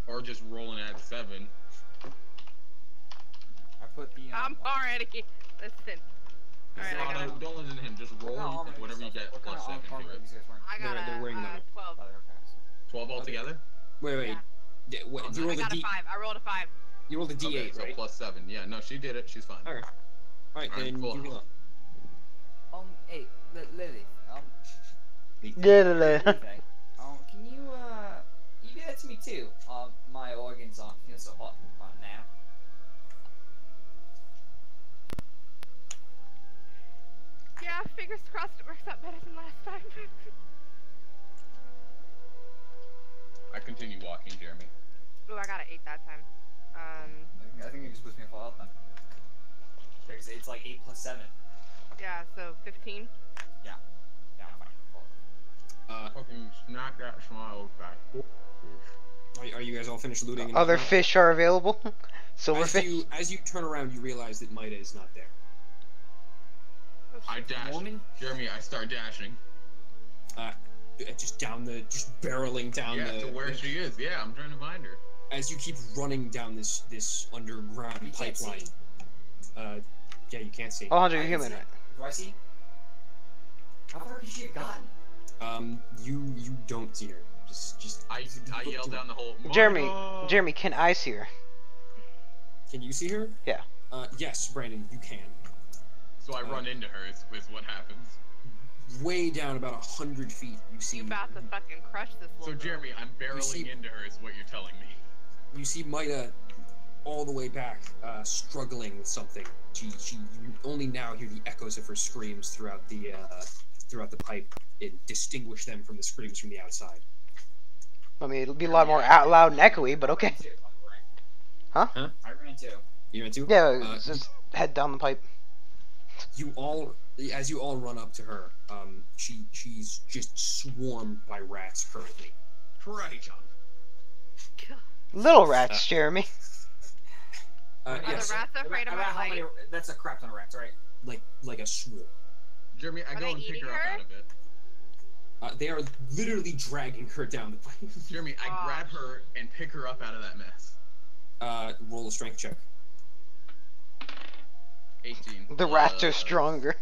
Or just roll and add 7. I put the. I'm already. Listen. Alright, I got Don't listen to him. Just roll and whatever you get plus 7 to it. I got They're wearing them. 12. 12 altogether. Wait. Yeah. You I rolled a got a 5. D. I rolled a 5. You rolled a D8, Okay, so right? plus 7. Yeah, no, she did it. She's fine. Okay. All right, then cool. you heal up. Hey, Lily. Yeah. Can you do that to me too? My organs aren't feel so hot now. Yeah, fingers crossed it works out better than last time. I continue walking, Jeremy. Ooh, I got an 8 that time. I think it just puts me full out then. Because it's like 8 plus 7. Yeah, so 15. Yeah, I'm fine. Fucking knock that smile back. Are you guys all finished looting? and Other whatnot? fish are available. Silverfish. As you turn around, you realize that Maida is not there. I dash. Woman? Jeremy, I start dashing. Just barreling down Yeah, to where she is. Yeah, I'm trying to find her. As you keep running down this underground You can't pipeline. see. Yeah, you can't see. Alejandro, you're I can human, see. right? Do I see? How far could she have gotten? You don't see her. Just. I yell down the hole. Jeremy, can I see her? Can you see her? Yeah. Yes, Brandon, you can. So I run into her. Is what happens. Way down about 100 feet, you see. You about to fucking crush this So little girl. Jeremy, I'm barreling into her. Is what you're telling me. You see Maida all the way back, struggling with something. You only now hear the echoes of her screams throughout the pipe. It distinguish them from the screams from the outside. I mean, it'll be a lot more out loud and echoey, but okay. Huh? I ran too. You ran too? Yeah, just head down the pipe. You all, as you all run up to her, she's just swarmed by rats currently. Karate chop. Little rats, Jeremy. Are Yes, the rats afraid of About our how many? light? That's a crap ton of rats, right? like a swarm. Jeremy, I Are go they and pick eating her up her? out of it. They are literally dragging her down the pipe. Jeremy, I grab her and pick her up out of that mess. Roll a strength check. 18. The rats are stronger.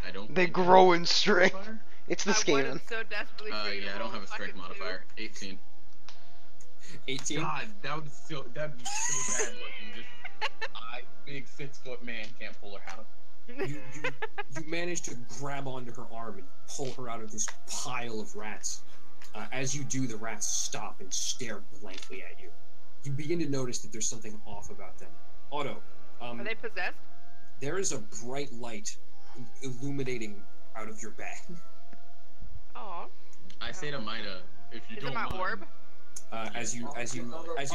I don't. They think I grow have in a strength. modifier. It's the I Skaven. wanted so desperately for you to Yeah, I don't roll have a strength fucking modifier. 18. 18. God, that'd be so bad looking. Just big 6-foot man can't pull her out. You manage to grab onto her arm and pull her out of this pile of rats. As you do, the rats stop and stare blankly at you. You begin to notice that there's something off about them. Otto, Are they possessed? there is a bright light illuminating out of your bag. Oh. I say to Maida, if you Is it don't my mind. orb? As you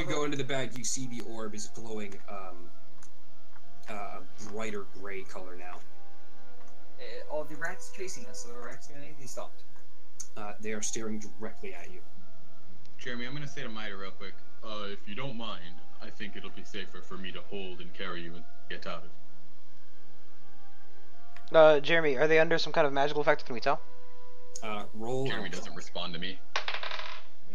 go into the bag, you see the orb is glowing a brighter gray color now. All the rats chasing us, so the rats gonna need to be stopped. They are staring directly at you. Jeremy, I'm gonna say to Maida real quick. If you don't mind, I think it'll be safer for me to hold and carry you and get out of it. Jeremy, are they under some kind of magical effect? Can we tell? Roll. Jeremy doesn't respond to me.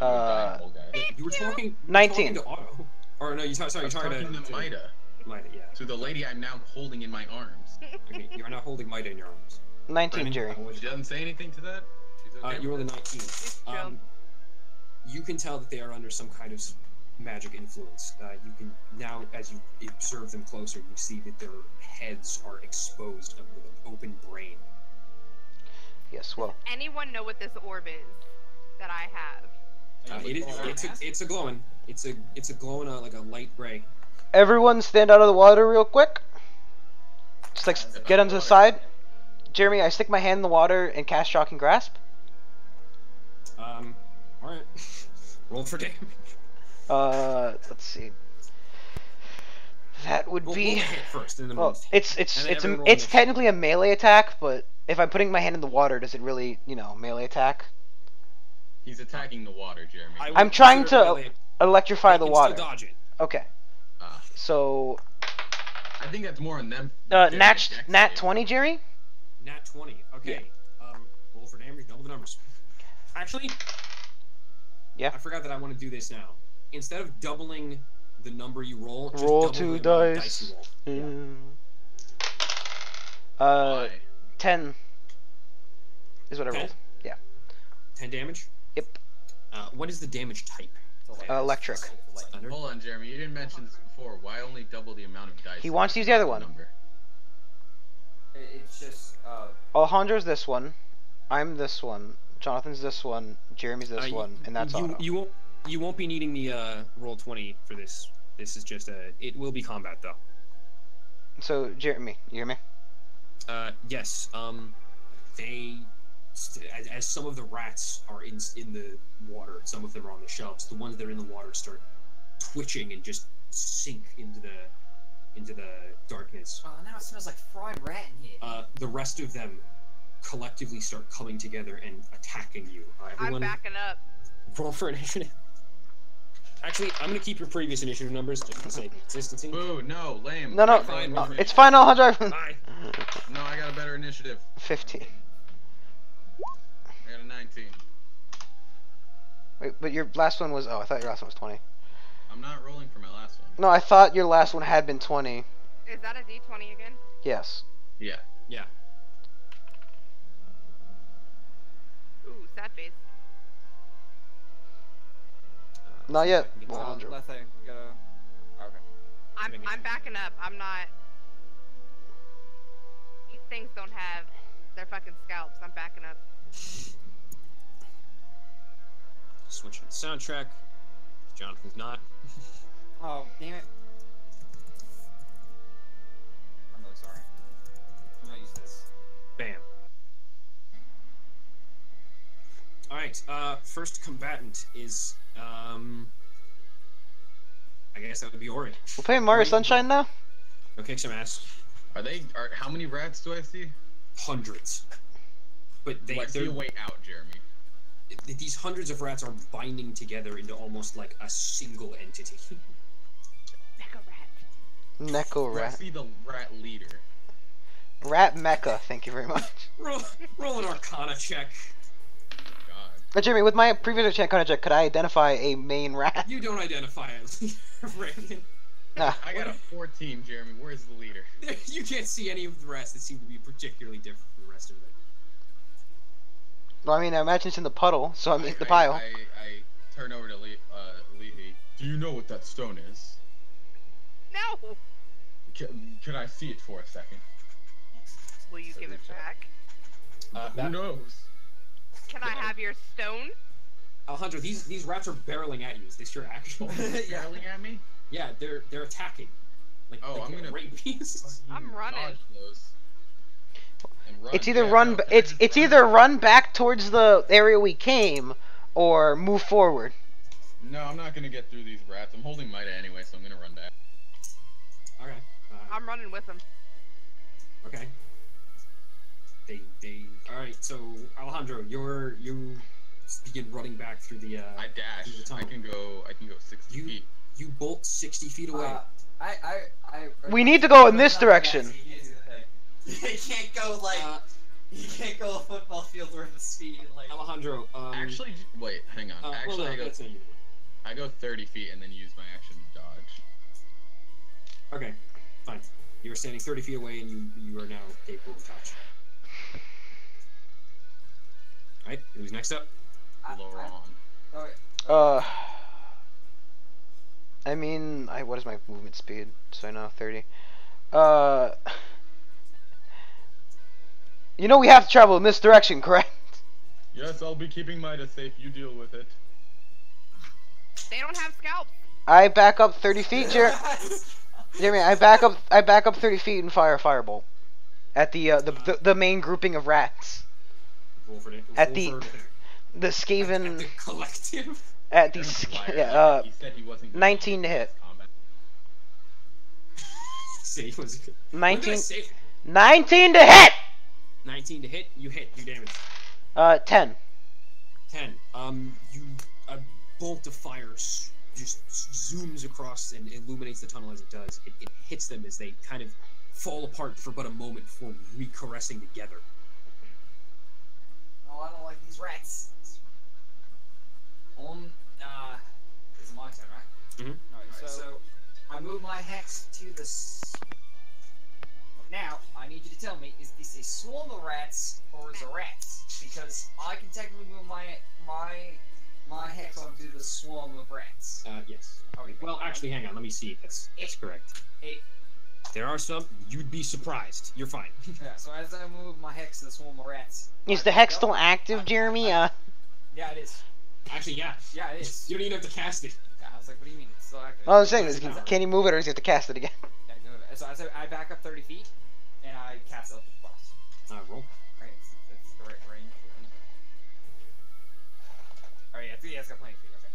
You were talking. 19. You were talking to Otto. Or no, you're talking to Maida. Maida, yeah. To the lady I'm now holding in my arms. Okay, you're not holding Maida in your arms. 19, Brandon, Jerry. She doesn't say anything to that? She's okay You rolled a 19. jump. You can tell that they are under some kind of magic influence. You can now, as you observe them closer, you see that their heads are exposed with an open brain. Yes, well. Anyone know what this orb is that I have? It's a glowing. It's a glowing like a light gray. Everyone stand out of the water real quick. Just like get onto the side. Jeremy, I stick my hand in the water and cast Shocking Grasp. Alright. Roll for damage. Let's see. That would Roll be. the hit first, and then Well, roll the- it's and then everyone roll it's initiative. technically a melee attack, but if I'm putting my hand in the water, does it really, melee attack? He's attacking the water, Jeremy. I would I'm trying consider to melee- electrify you the can water. Still dodge it. Okay. Ah. So, I think that's more on them. nat getting a dex nat save. 20, Jerry. Nat 20. Okay. Roll for damage. Double the numbers. Actually. Yeah. I forgot that I want to do this now. Instead of doubling the number you roll, just Roll double 2 the amount of dice. you roll. Why? 10 is what I 10? rolled. 10 damage. Yep. What is the damage type? Electric. Thunder? Hold on, Jeremy. You didn't mention this before. Why only double the amount of dice? He wants to use the other one. Number? It's just Alejandro's this one. I'm this one. Jonathan's this one. Jeremy's this one, and that's Otto. You won't be needing the roll 20 for this. This is just it will be combat though. So, Jeremy, you hear me? Yes. As some of the rats are in the water, some of them are on the shelves. The ones that are in the water start twitching and just sink into the darkness. oh, now it smells like fried rat in here. The rest of them collectively start coming together and attacking you. I'm Everyone, backing up. roll for initiative. Actually, I'm gonna keep your previous initiative numbers just for the sake of consistency. Boo, no, lame. No, Fine, roll for it's fine, Alejandro. Bye. No, I got a better initiative. 15. I got a 19. Wait, but your last one was. Oh, I thought your last one was 20. I'm not rolling for my last one. No, I thought your last one had been 20. Is that a D20 again? Yes. Yeah. Yeah. Ooh, sad face. Not yet. Well, Alejandro. Let's say, okay. I'm backing up. I'm not. things don't have their fucking scalps. I'm backing up. Switch to the soundtrack. Jonathan's not. Oh, damn it. I'm really sorry. I'm gonna use this. Bam. Alright, first combatant is, I guess that would be Ori. We're playing Mario Sunshine now? Go kick some ass. How many rats do I see? Hundreds. But Do I see a way out, Jeremy? these hundreds of rats are binding together into almost like a single entity. Mecha rat. Neko Do I rat. see the rat leader? Rat Mecha, thank you very much. Roll an Arcana check. God. But Jeremy, with my previous Arcana check, could I identify a main rat? You don't identify as Brandon. Nah. I got a 14, Jeremy. Where's the leader? You can't see any of the rats that seem to be particularly different from the rest of them. Well, I mean, I imagine it's in the puddle, so I'm in the I pile. turn over to Levy. Do you know what that stone is? No. Can I see it for a second? Will you give it back? Who knows? Can I have your stone? Alejandro, these rats are barreling at you. Is this your action? Yelling at me? Yeah, they're attacking. Like, Oh, like I'm gonna- rapists. I'm running. Dodge those. And run. It's either Yeah, run. no, can I It's just run? either run back towards the area we came, or move forward. No, I'm not gonna get through these rats. I'm holding Mida anyway, so I'm gonna run back. Okay. I'm running with him. Okay. They. All right. So Alejandro, you begin running back through the. I dash. Through the tunnel. I can go 60 You- feet. You bolt 60 feet away. We need to go in this direction. You can't go like you can't go a football field worth of speed and like. Alejandro. Actually, wait, hang on. well, Actually, no, that's not you. I go 30 feet and then use my action to dodge. Okay, fine. You are standing 30 feet away, and you are now capable of touch. All right. Who's next up? Laurent. I mean, what is my movement speed? So I know 30. You know we have to travel in this direction, correct? Yes, I'll be keeping Mida safe. You deal with it. They don't have scalps. I back up 30 feet, Jeremy. I back up 30 feet and fire a firebolt at the main grouping of rats. Roll for it. At the Skaven. the collective. At the He said he wasn't 19 to hit. combat. Say it was 19 to hit. 19 to hit. You hit. You damage. 10. 10. You a bolt of fire just zooms across and illuminates the tunnel as it does. It hits them as they kind of fall apart for but a moment before recaressing together. Oh, I don't like these rats. It's my turn, right? Mhm. Alright, so I move my hex to the. Now I need you to tell me: is this a swarm of rats or is it rats? Because I can technically move my hex onto the swarm of rats. Yes. Okay. Well, actually, hang on. Let me see if that's correct. There are some. You'd be surprised. You're fine. Yeah. So as I move my hex to the swarm of rats. Is the hex still active, Jeremy? Yeah, it is. Actually, yeah. Yeah, it is. You don't even have to cast it. Yeah, I was like, what do you mean? It's still active. All I'm saying is, can you move it or does he have to cast it again? Yeah, I can move it. So I back up 30 feet, and I cast Eldritch Blast. Roll. Right, it's the right range. Alright, yeah, it's got plenty of feet, okay.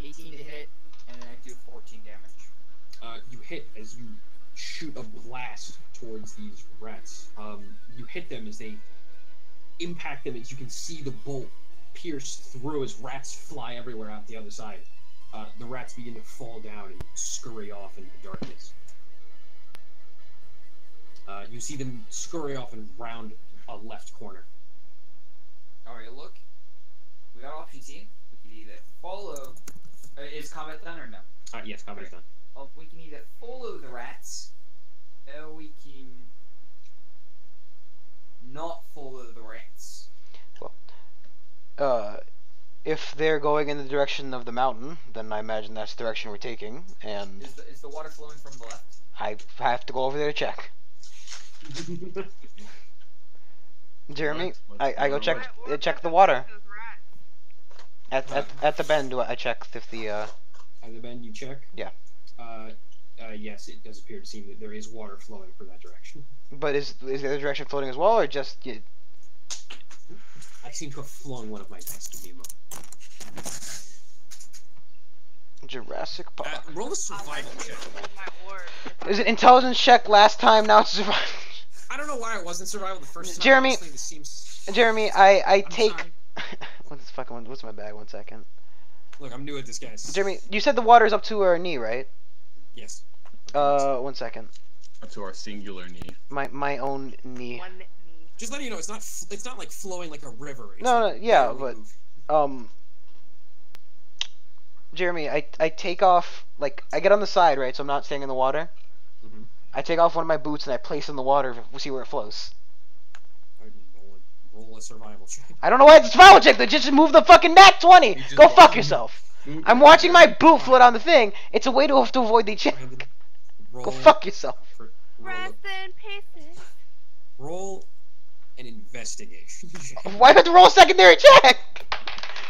18 to hit, and then I do 14 damage. You hit as you shoot a blast towards these rats. You hit them as they impact them, as you can see the bolt pierce through as rats fly everywhere out the other side. The rats begin to fall down and scurry off into the darkness. You see them scurry off and round a left corner. Alright, look. We got options here. We can either follow. Is combat done or no? Yes, combat is done. Well, we can either follow the rats, or we can not follow the rats. if they're going in the direction of the mountain, then I imagine that's the direction we're taking, and Is the water flowing from the left? I have to go over there to check. Jeremy, I go check the water. At the bend, I check if the At the bend, you check? Yeah. Yes, it does appear to seem that there is water flowing from that direction. But is the other direction floating as well, or just I seem to have flung one of my dice. Give me a moment. Jurassic Park? Roll a survival check. Is it intelligence check last time? Now it's survival. I don't know why it wasn't survival the first time. Jeremy, Honestly, this seems... Jeremy, I I'm take. sorry. What's my bag? 1 second. Look, I'm new at this, guys. Jeremy, you said the water's up to our knee, right? Yes. 1 second. Up to our singular knee. My own knee. One knee. Just letting you know, it's not like flowing like a river. It's No, like no, yeah, barely but moving. Jeremy, I take off, like, I get on the side, right, so I'm not staying in the water. Mhm. I take off one of my boots and I place in the water to see where it flows. Roll a survival check. I don't know why it's a survival check, they just move the fucking nat 20! just Go watch fuck him. yourself! I'm watching my boot float on the thing, it's a way to avoid the check. Roll, Go fuck yourself. Rest in pieces. Roll an investigation check. Why do I have to roll a secondary check?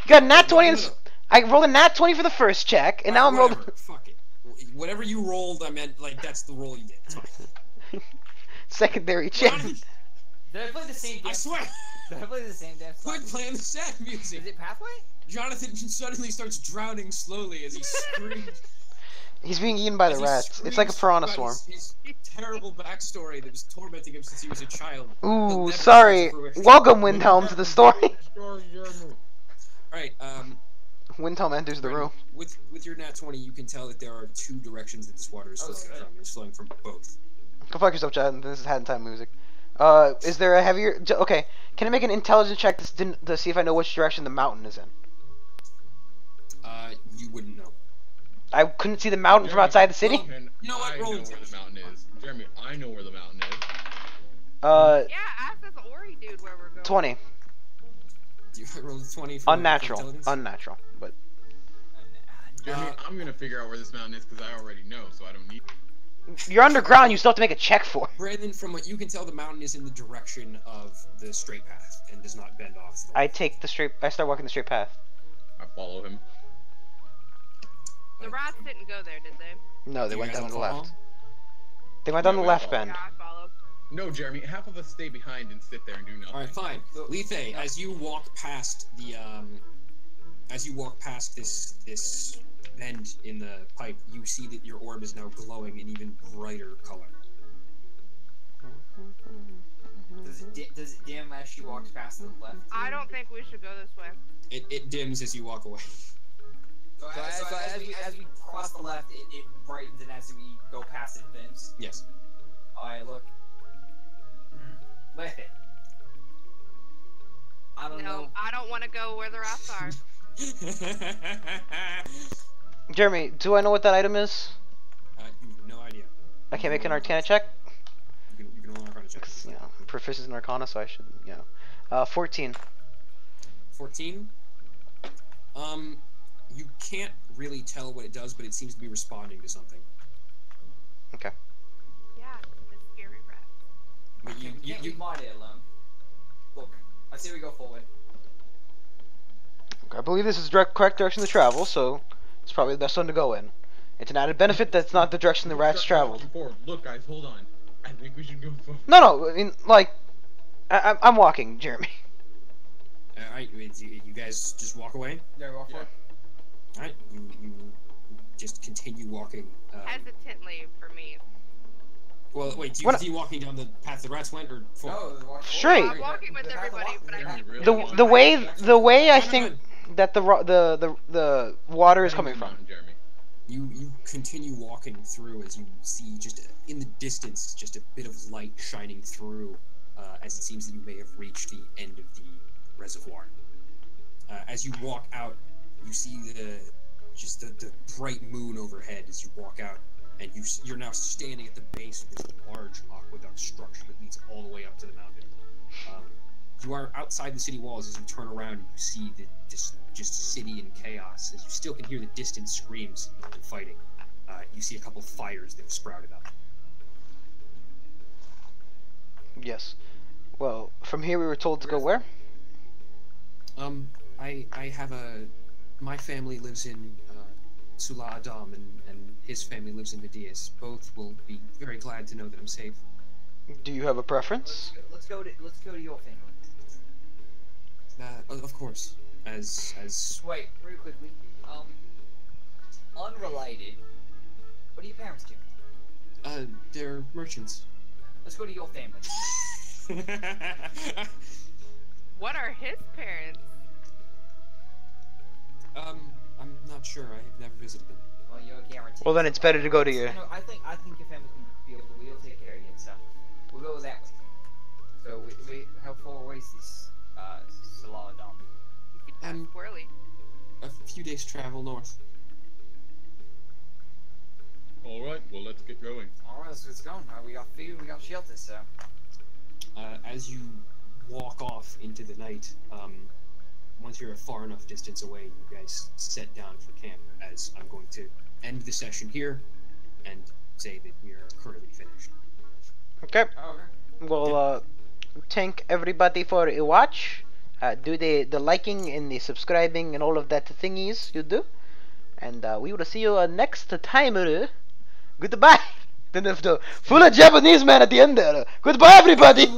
You got a nat 20 and... No. I rolled a nat 20 for the first check, and now I'm rolling... Whatever, fuck it. Whatever you rolled, I meant, like, that's the roll you did. It's fine. Secondary check. Jonathan, Did I play the same damn I swear, Did I play the same damn song? quit playing the sad music. Is it Pathway? Jonathan suddenly starts drowning slowly as he screams. He's being eaten by the as he rats. It's like a screams piranha about swarm. His terrible backstory that was tormenting him since he was a child. He'll Ooh, never sorry. see fruition. Welcome, Windhelm, to the story. Alright, Windhelm enters the room. with your nat 20, you can tell that there are two directions that this water is flowing Okay. from. It's flowing from both. Go fuck yourself, Chad. This is Hat in Time music. Is there a heavier... Okay, can I make an intelligence check to see if I know which direction the mountain is in? You wouldn't know. I couldn't see the mountain from outside the city? And You know what, I know roll where intelligence. the mountain is. Jeremy, I know where the mountain is. Yeah, ask this Ori dude where we're going. 20. Do you roll a 20 for Unnatural. intelligence? Unnatural. But Jeremy, I'm gonna figure out where this mountain is because I already know, so I don't need. you're underground, you still have to make a check for. Brandon, from what you can tell, the mountain is in the direction of the straight path and does not bend off. To the left. I start walking the straight path. I follow him. The rats didn't go there, did they? No, they Do you went guys down the all follow? left. They went down Yeah, the we left all- bend. Yeah, I followed. No, Jeremy, half of us stay behind and sit there and do nothing. All right, fine. Lethe, as you walk past the this bend in the pipe, you see that your orb is now glowing an even brighter color. Does it dim as she walks past to the left? I don't think we should go this way. It dims as you walk away. So as we cross the left, it brightens, and as we go past it, dims. Yes. I look. Let it. I don't No, know. I don't want to go where the rats are. Jeremy, do I know what that item is? You have no idea. I can't make an Arcana check? You can roll an Arcana check. 'Cause, you know, I'm proficient in Arcana, so I should, 14. 14. You can't really tell what it does, but it seems to be responding to something. Okay. Yeah, the scary rat. But Can't leave my day alone. Look, I say we go forward. I believe this is the correct direction to travel, so it's probably the best one to go in. It's an added benefit that's not the direction the rats Start traveled. walking forward. Look, guys, hold on. I think we should go forward. No, I mean, like, I'm walking, Jeremy. Alright, you guys just walk away? Yeah, walk forward. Alright, you just continue walking. Hesitantly for me. Well, wait, do you walking down the path the rats went, or forward? No, walk Straight. forward. I'm walking with The path everybody, walk- but I the keep Really? The way I Go think ahead. that the water is coming from. Mountain, Jeremy. You continue walking through as you see just in the distance just a bit of light shining through as it seems that you may have reached the end of the reservoir. As you walk out, you see the bright moon overhead as you walk out, and you're now standing at the base of this large aqueduct structure that leads all the way up to the mountain. You are outside the city walls. As you turn around, you see this just city in chaos. As you still can hear the distant screams and fighting. You see a couple fires that have sprouted up. Yes. Well, from here we were told to go where? I have my family lives in Sula Adam, and his family lives in Medias. Both will be very glad to know that I'm safe. Do you have a preference? Let's go to your family. Of course. As Wait, real quickly. Unrelated. What do your parents do? they're merchants. Let's go to your family. What are his parents? I'm not sure. I have never visited them. Well, you're guaranteed. Well, then it's better to go to your... No, I think your family can be able to. We'll take care of you. So we'll go that way. So how far away is this Saladam? Squirrely. A few days travel north. Alright, well, let's get going. Alright, let's go. We got food, we got shelter, so. As you walk off into the night, once you're a far enough distance away, you guys set down for camp, as I'm going to end the session here and say that we are currently finished. Okay. Okay. Well, thank everybody for a watch. Do the liking and the subscribing and all of that thingies you do. And we will see you next time. Goodbye. Then there's the full of Japanese man at the end there. Goodbye, everybody.